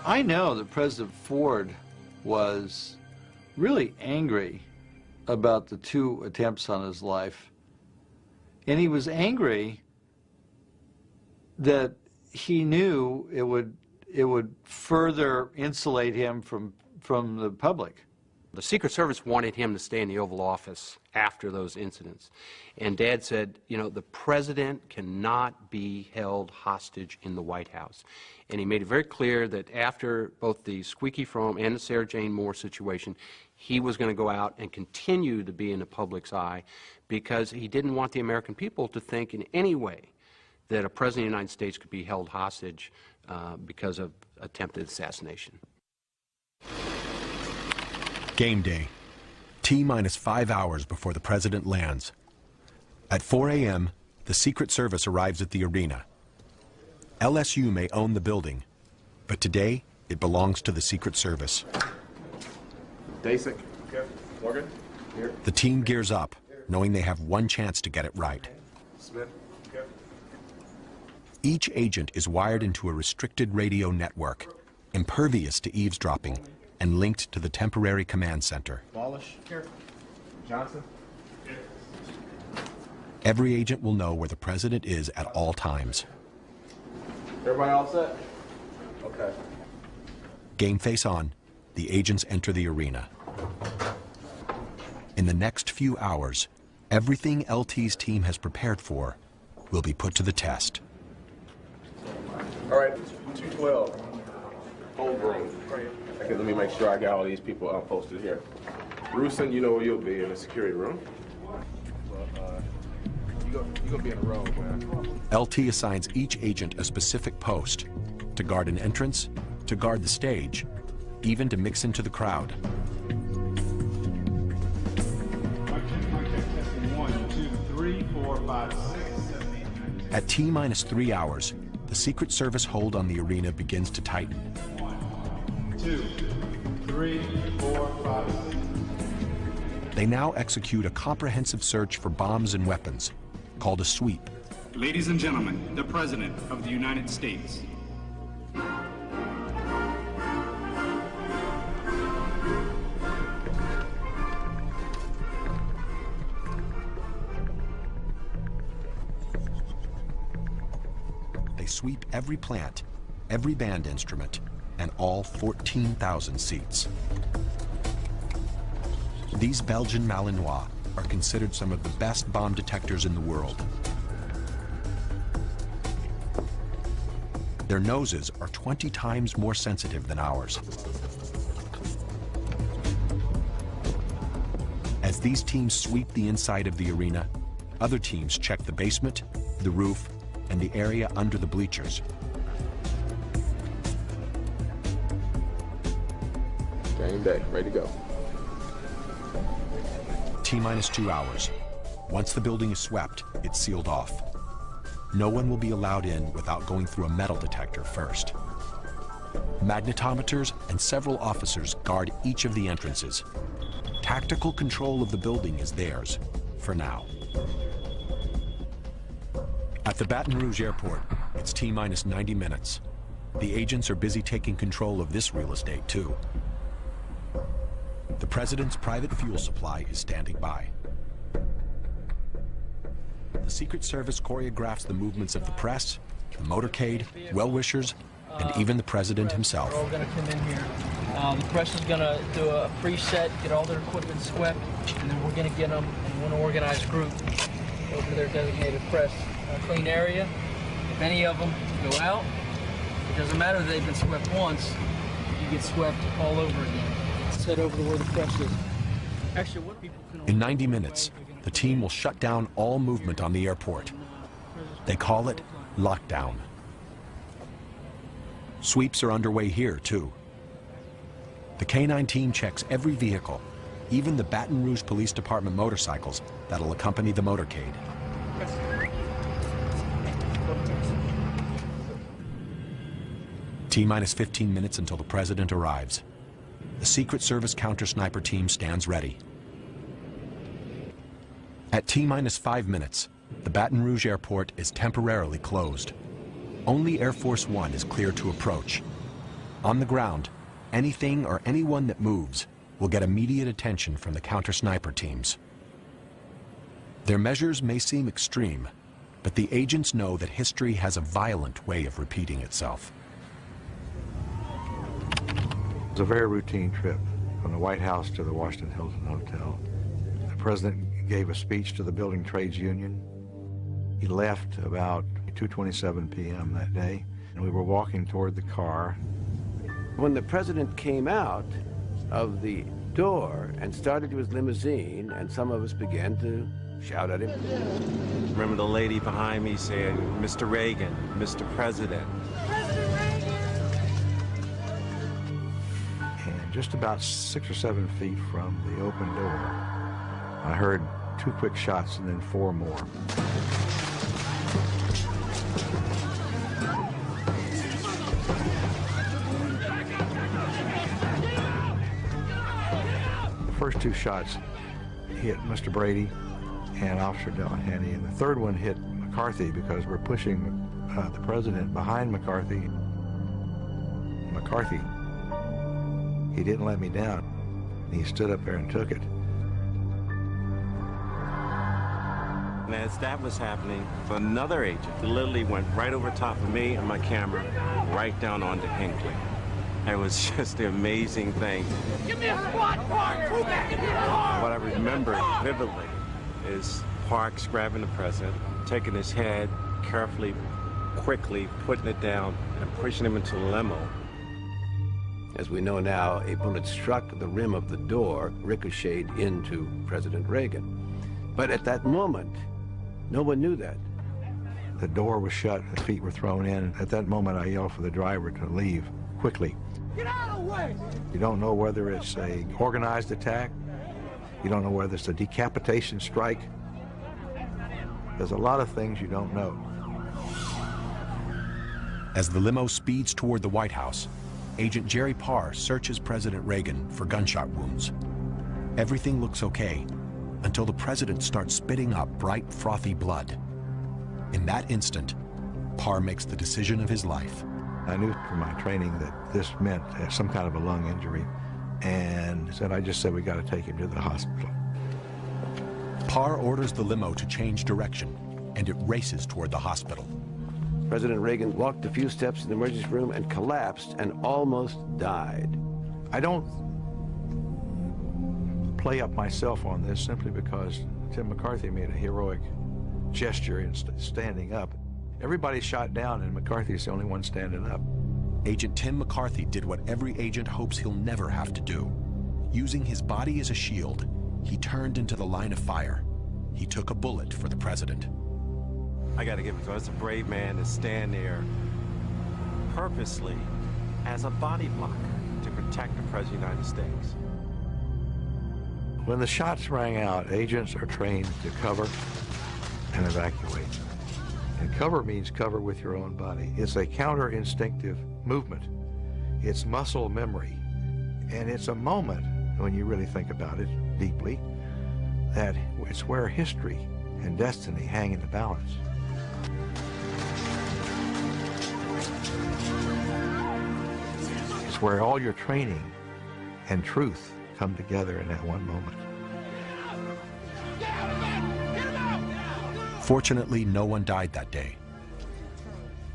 I know that President Ford was really angry about the 2 attempts on his life. And he was angry that he knew it would further insulate him from the public. The Secret Service wanted him to stay in the Oval Office after those incidents. And Dad said, you know, the president cannot be held hostage in the White House. And he made it very clear that after both the Squeaky Fromme and the Sarah Jane Moore situation, he was going to go out and continue to be in the public's eye because he didn't want the American people to think in any way that a president of the United States could be held hostage because of attempted assassination. Game day, T-minus 5 hours before the president lands. At 4 a.m., the Secret Service arrives at the arena. LSU may own the building, but today it belongs to the Secret Service. Dasik. Okay. Morgan. Here. The team gears up, knowing they have one chance to get it right. Smith. Okay. Each agent is wired into a restricted radio network, impervious to eavesdropping, and linked to the temporary command center. Wallish. Here. Johnson. Here. Every agent will know where the president is at all times. Everybody all set? Okay. Game face on, the agents enter the arena. In the next few hours, everything LT's team has prepared for will be put to the test. All right, 212. Home room. Okay, let me make sure I got all these people posted here. Rusin, you know where you'll be in the security room. You're gonna be in a row, man. LT assigns each agent a specific post to guard an entrance, to guard the stage, even to mix into the crowd. At T-minus 3 hours, the Secret Service hold on the arena begins to tighten. 1, 2, 3, 4, 5, 6. They now execute a comprehensive search for bombs and weapons, called a sweep. Ladies and gentlemen, the President of the United States. They sweep every plant, every band instrument, and all 14,000 seats. These Belgian Malinois are considered some of the best bomb detectors in the world. Their noses are 20 times more sensitive than ours. As these teams sweep the inside of the arena, other teams check the basement, the roof, and the area under the bleachers. Game day, ready to go. T-minus 2 hours. Once the building is swept, it's sealed off. No one will be allowed in without going through a metal detector first. Magnetometers and several officers guard each of the entrances. Tactical control of the building is theirs, for now. At the Baton Rouge airport, it's T-minus 90 minutes. The agents are busy taking control of this real estate, too. The president's private fuel supply is standing by. The Secret Service choreographs the movements of the press, the motorcade, well-wishers, and even the president himself. We're all going to come in here. The press is going to do a preset, get all their equipment swept, and then we're going to get them in one organized group over to their designated press clean area. If any of them go out, it doesn't matter if they've been swept once, you get swept all over again. Head over to where the press is. Actually, what people can... In 90 minutes, the team will shut down all movement on the airport. They call it lockdown. Sweeps are underway here, too. The K-9 team checks every vehicle, even the Baton Rouge Police Department motorcycles that'll accompany the motorcade. T-minus 15 minutes until the president arrives. The Secret Service counter-sniper team stands ready. At T-minus 5 minutes, the Baton Rouge airport is temporarily closed. Only Air Force One is clear to approach. On the ground, anything or anyone that moves will get immediate attention from the counter-sniper teams. Their measures may seem extreme, but the agents know that history has a violent way of repeating itself. It was a very routine trip from the White House to the Washington Hilton Hotel. The president gave a speech to the Building Trades Union. He left about 2:27 p.m. that day, and we were walking toward the car. When the president came out of the door and started to his limousine, and some of us began to shout at him. Remember the lady behind me saying, "Mr. Reagan, Mr. President." And just about 6 or 7 feet from the open door, I heard 2 quick shots and then 4 more. The first 2 shots hit Mr. Brady and Officer Delahanty, and the third one hit McCarthy because we're pushing the president behind McCarthy. McCarthy, he didn't let me down. He stood up there and took it. And as that was happening, another agent literally went right over top of me and my camera, right down onto Hinckley. It was just an amazing thing. Give me a squad car, 2 back in the car! What I remember vividly is Parks grabbing the president, taking his head, carefully, quickly putting it down and pushing him into the limo. As we know now, a bullet struck the rim of the door, ricocheted into President Reagan. But at that moment, no one knew that. The door was shut, the feet were thrown in. At that moment, I yelled for the driver to leave quickly. Get out of the way! You don't know whether it's a organized attack. You don't know whether it's a decapitation strike. There's a lot of things you don't know. As the limo speeds toward the White House, Agent Jerry Parr searches President Reagan for gunshot wounds. Everything looks okay until the president starts spitting up bright, frothy blood. In that instant, Parr makes the decision of his life. I knew from my training that this meant some kind of a lung injury, and I just said, we got to take him to the hospital. Parr orders the limo to change direction, and it races toward the hospital. President Reagan walked a few steps in the emergency room and collapsed and almost died. I don't play up myself on this simply because Tim McCarthy made a heroic gesture in standing up. Everybody's shot down and McCarthy's the only one standing up. Agent Tim McCarthy did what every agent hopes he'll never have to do. Using his body as a shield, he turned into the line of fire. He took a bullet for the president. I got to give it to him. It's a brave man to stand there purposely as a body block to protect the President of the United States. When the shots rang out, agents are trained to cover and evacuate. And cover means cover with your own body. It's a counter-instinctive movement. It's muscle memory. And it's a moment, when you really think about it deeply, that it's where history and destiny hang in the balance. It's where all your training and truth come together in that one moment. Fortunately, no one died that day.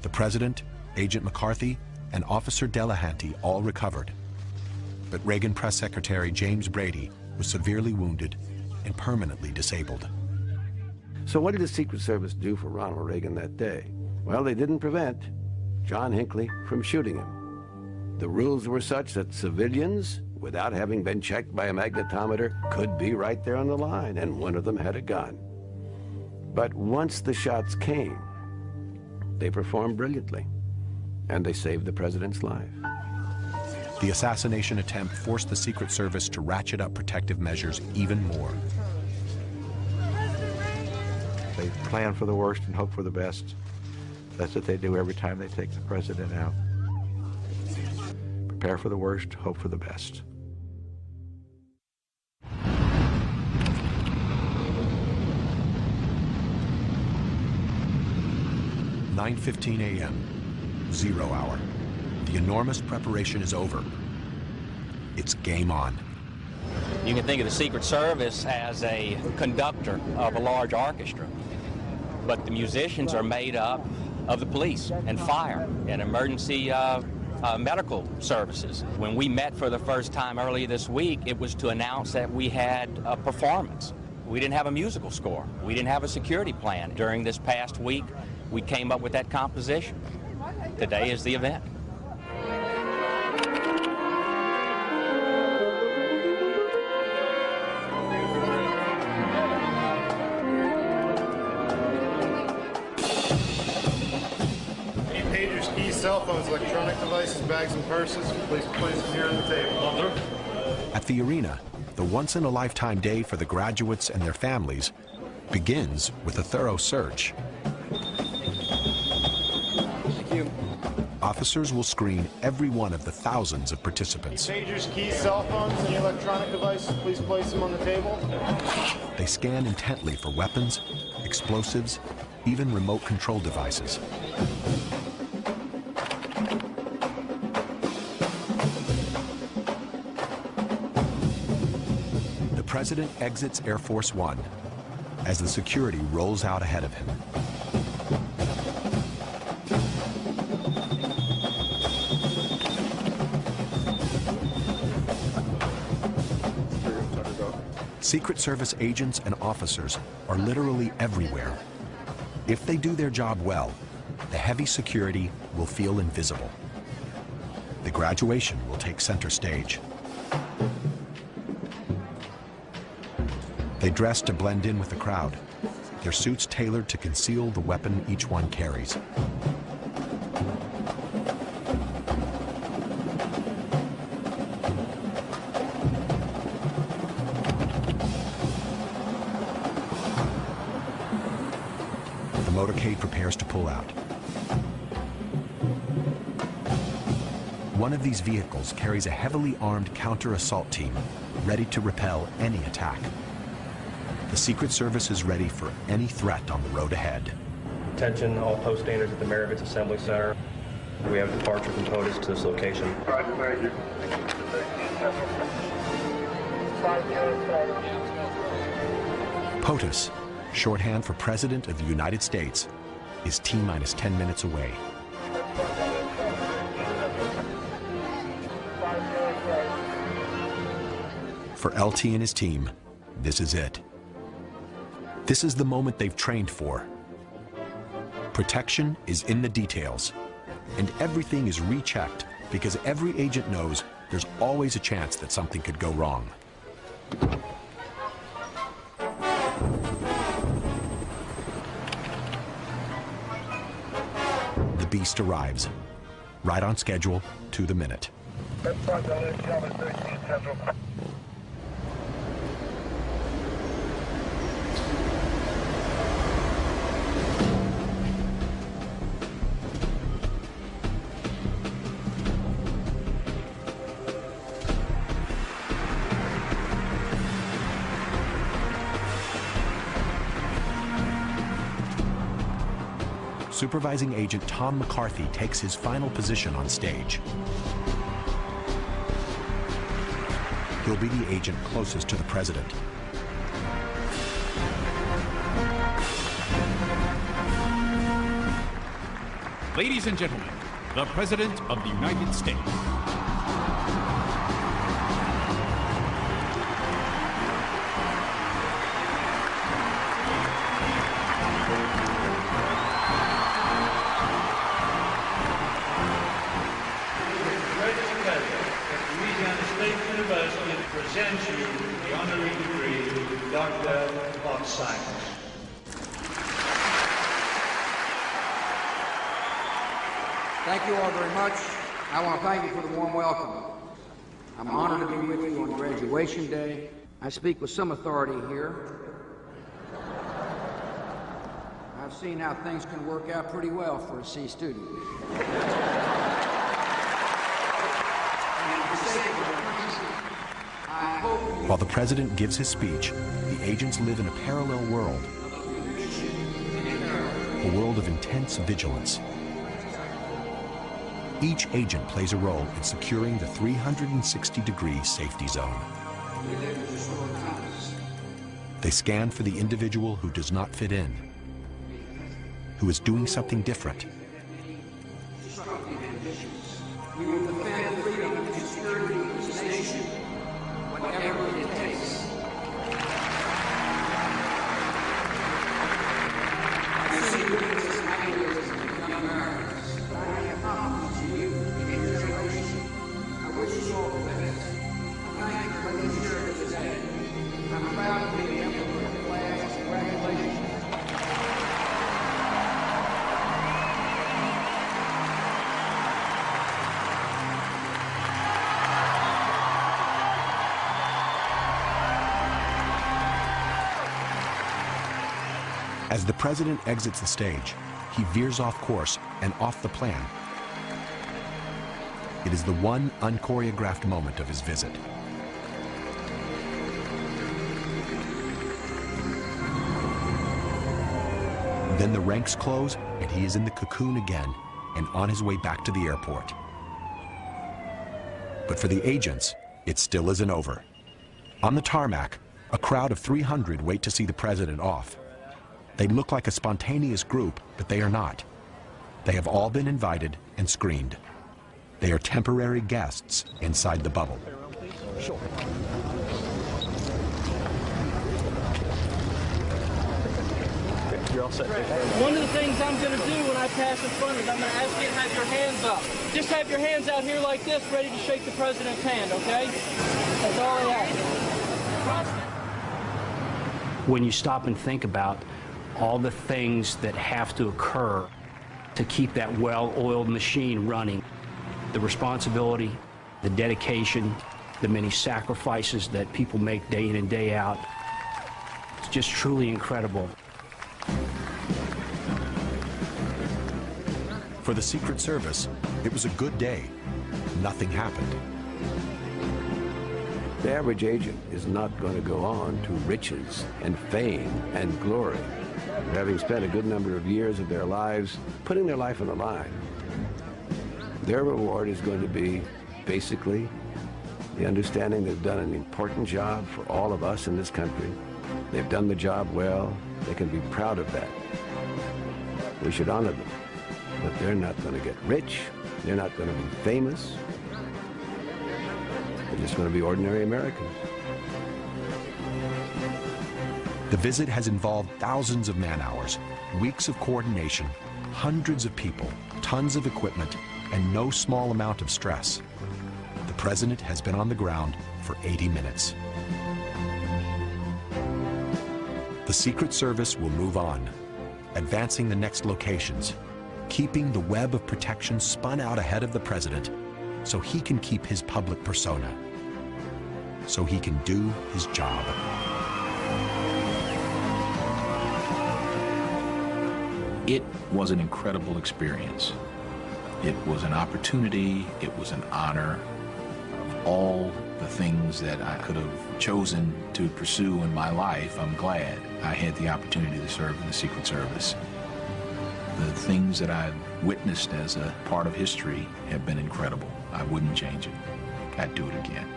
The president, Agent McCarthy, and Officer Delahanty all recovered. But Reagan Press Secretary James Brady was severely wounded and permanently disabled. So what did the Secret Service do for Ronald Reagan that day? Well, they didn't prevent John Hinckley from shooting him. The rules were such that civilians, without having been checked by a magnetometer, could be right there on the line, and one of them had a gun. But once the shots came, they performed brilliantly. and they saved the president's life. The assassination attempt forced the Secret Service to ratchet up protective measures even more. They plan for the worst and hope for the best. That's what they do every time they take the president out. Prepare for the worst, hope for the best. "9:15 a.m., 0 hour. The enormous preparation is over. It's game on. You can think of the Secret Service as a conductor of a large orchestra, but the musicians are made up of the police and fire and emergency medical services. When we met for the first time earlier this week, it was to announce that we had a performance. We didn't have a musical score. We didn't have a security plan. During this past week, we came up with that composition. Today is the event. Cell phones, electronic devices, bags, and purses. Please place them here on the table. At the arena, the once-in-a-lifetime day for the graduates and their families begins with a thorough search. Thank you. Officers will screen every one of the thousands of participants. Pagers, keys, cell phones, and electronic devices. Please place them on the table. They scan intently for weapons, explosives, even remote control devices. The president exits Air Force One as the security rolls out ahead of him. Secret Service agents and officers are literally everywhere. If they do their job well, the heavy security will feel invisible. The graduation will take center stage. They dress to blend in with the crowd, their suits tailored to conceal the weapon each one carries. The motorcade prepares to pull out. One of these vehicles carries a heavily armed counter-assault team, ready to repel any attack. The Secret Service is ready for any threat on the road ahead. Attention, all post standards at the Maravitz Assembly Center. We have a departure from POTUS to this location. POTUS, shorthand for President of the United States, is T-minus 10 minutes away. For LT and his team, this is it. This is the moment they've trained for. Protection is in the details, and everything is rechecked because every agent knows there's always a chance that something could go wrong. The beast arrives, right on schedule, to the minute. Supervising Agent Tom McCarthy takes his final position on stage. He'll be the agent closest to the president. Ladies and gentlemen, the President of the United States. Presents you the honorary degree, Doctor of Science. Thank you. Thank you all very much. I want to thank you for the warm welcome. I'm honored to be with you on graduation day. I speak with some authority here. I've seen how things can work out pretty well for a C student. While the president gives his speech, the agents live in a parallel world, a world of intense vigilance. Each agent plays a role in securing the 360-degree safety zone. They scan for the individual who does not fit in, who is doing something different. We will defend freedom and security of this nation, whatever it takes. I see witnesses and ideas of young Americans. I have confidence in you and your generation. I wish you all the best. Thank you for letting me share this today. I'm proud to be a member of your class. Congratulations. As the president exits the stage, he veers off course and off the plan. It is the one unchoreographed moment of his visit. Then the ranks close, and he is in the cocoon again and on his way back to the airport. But for the agents, it still isn't over. On the tarmac, a crowd of 300 wait to see the president off. They look like a spontaneous group, but they are not. They have all been invited and screened. They are temporary guests inside the bubble. You're all set. One of the things I'm going to do when I pass in front is I'm going to ask you to have your hands up. Just have your hands out here like this, ready to shake the president's hand, okay? That's all I ask. When you stop and think about all the things that have to occur to keep that well-oiled machine running, the responsibility, the dedication, the many sacrifices that people make day in and day out, it's just truly incredible. For the Secret Service, it was a good day. Nothing happened. The average agent is not going to go on to riches and fame and glory, having spent a good number of years of their lives putting their life on the line. Their reward is going to be basically the understanding they've done an important job for all of us in this country. They've done the job well. They can be proud of that. We should honor them. But they're not going to get rich. They're not going to be famous. They're just going to be ordinary Americans. The visit has involved thousands of man-hours, weeks of coordination, hundreds of people, tons of equipment, and no small amount of stress. The president has been on the ground for 80 minutes. The Secret Service will move on, advancing the next locations, keeping the web of protection spun out ahead of the president so he can keep his public persona, so he can do his job. It was an incredible experience. It was an opportunity, it was an honor. Of all the things that I could have chosen to pursue in my life, I'm glad I had the opportunity to serve in the Secret Service. The things that I've witnessed as a part of history have been incredible. I wouldn't change it. I'd do it again.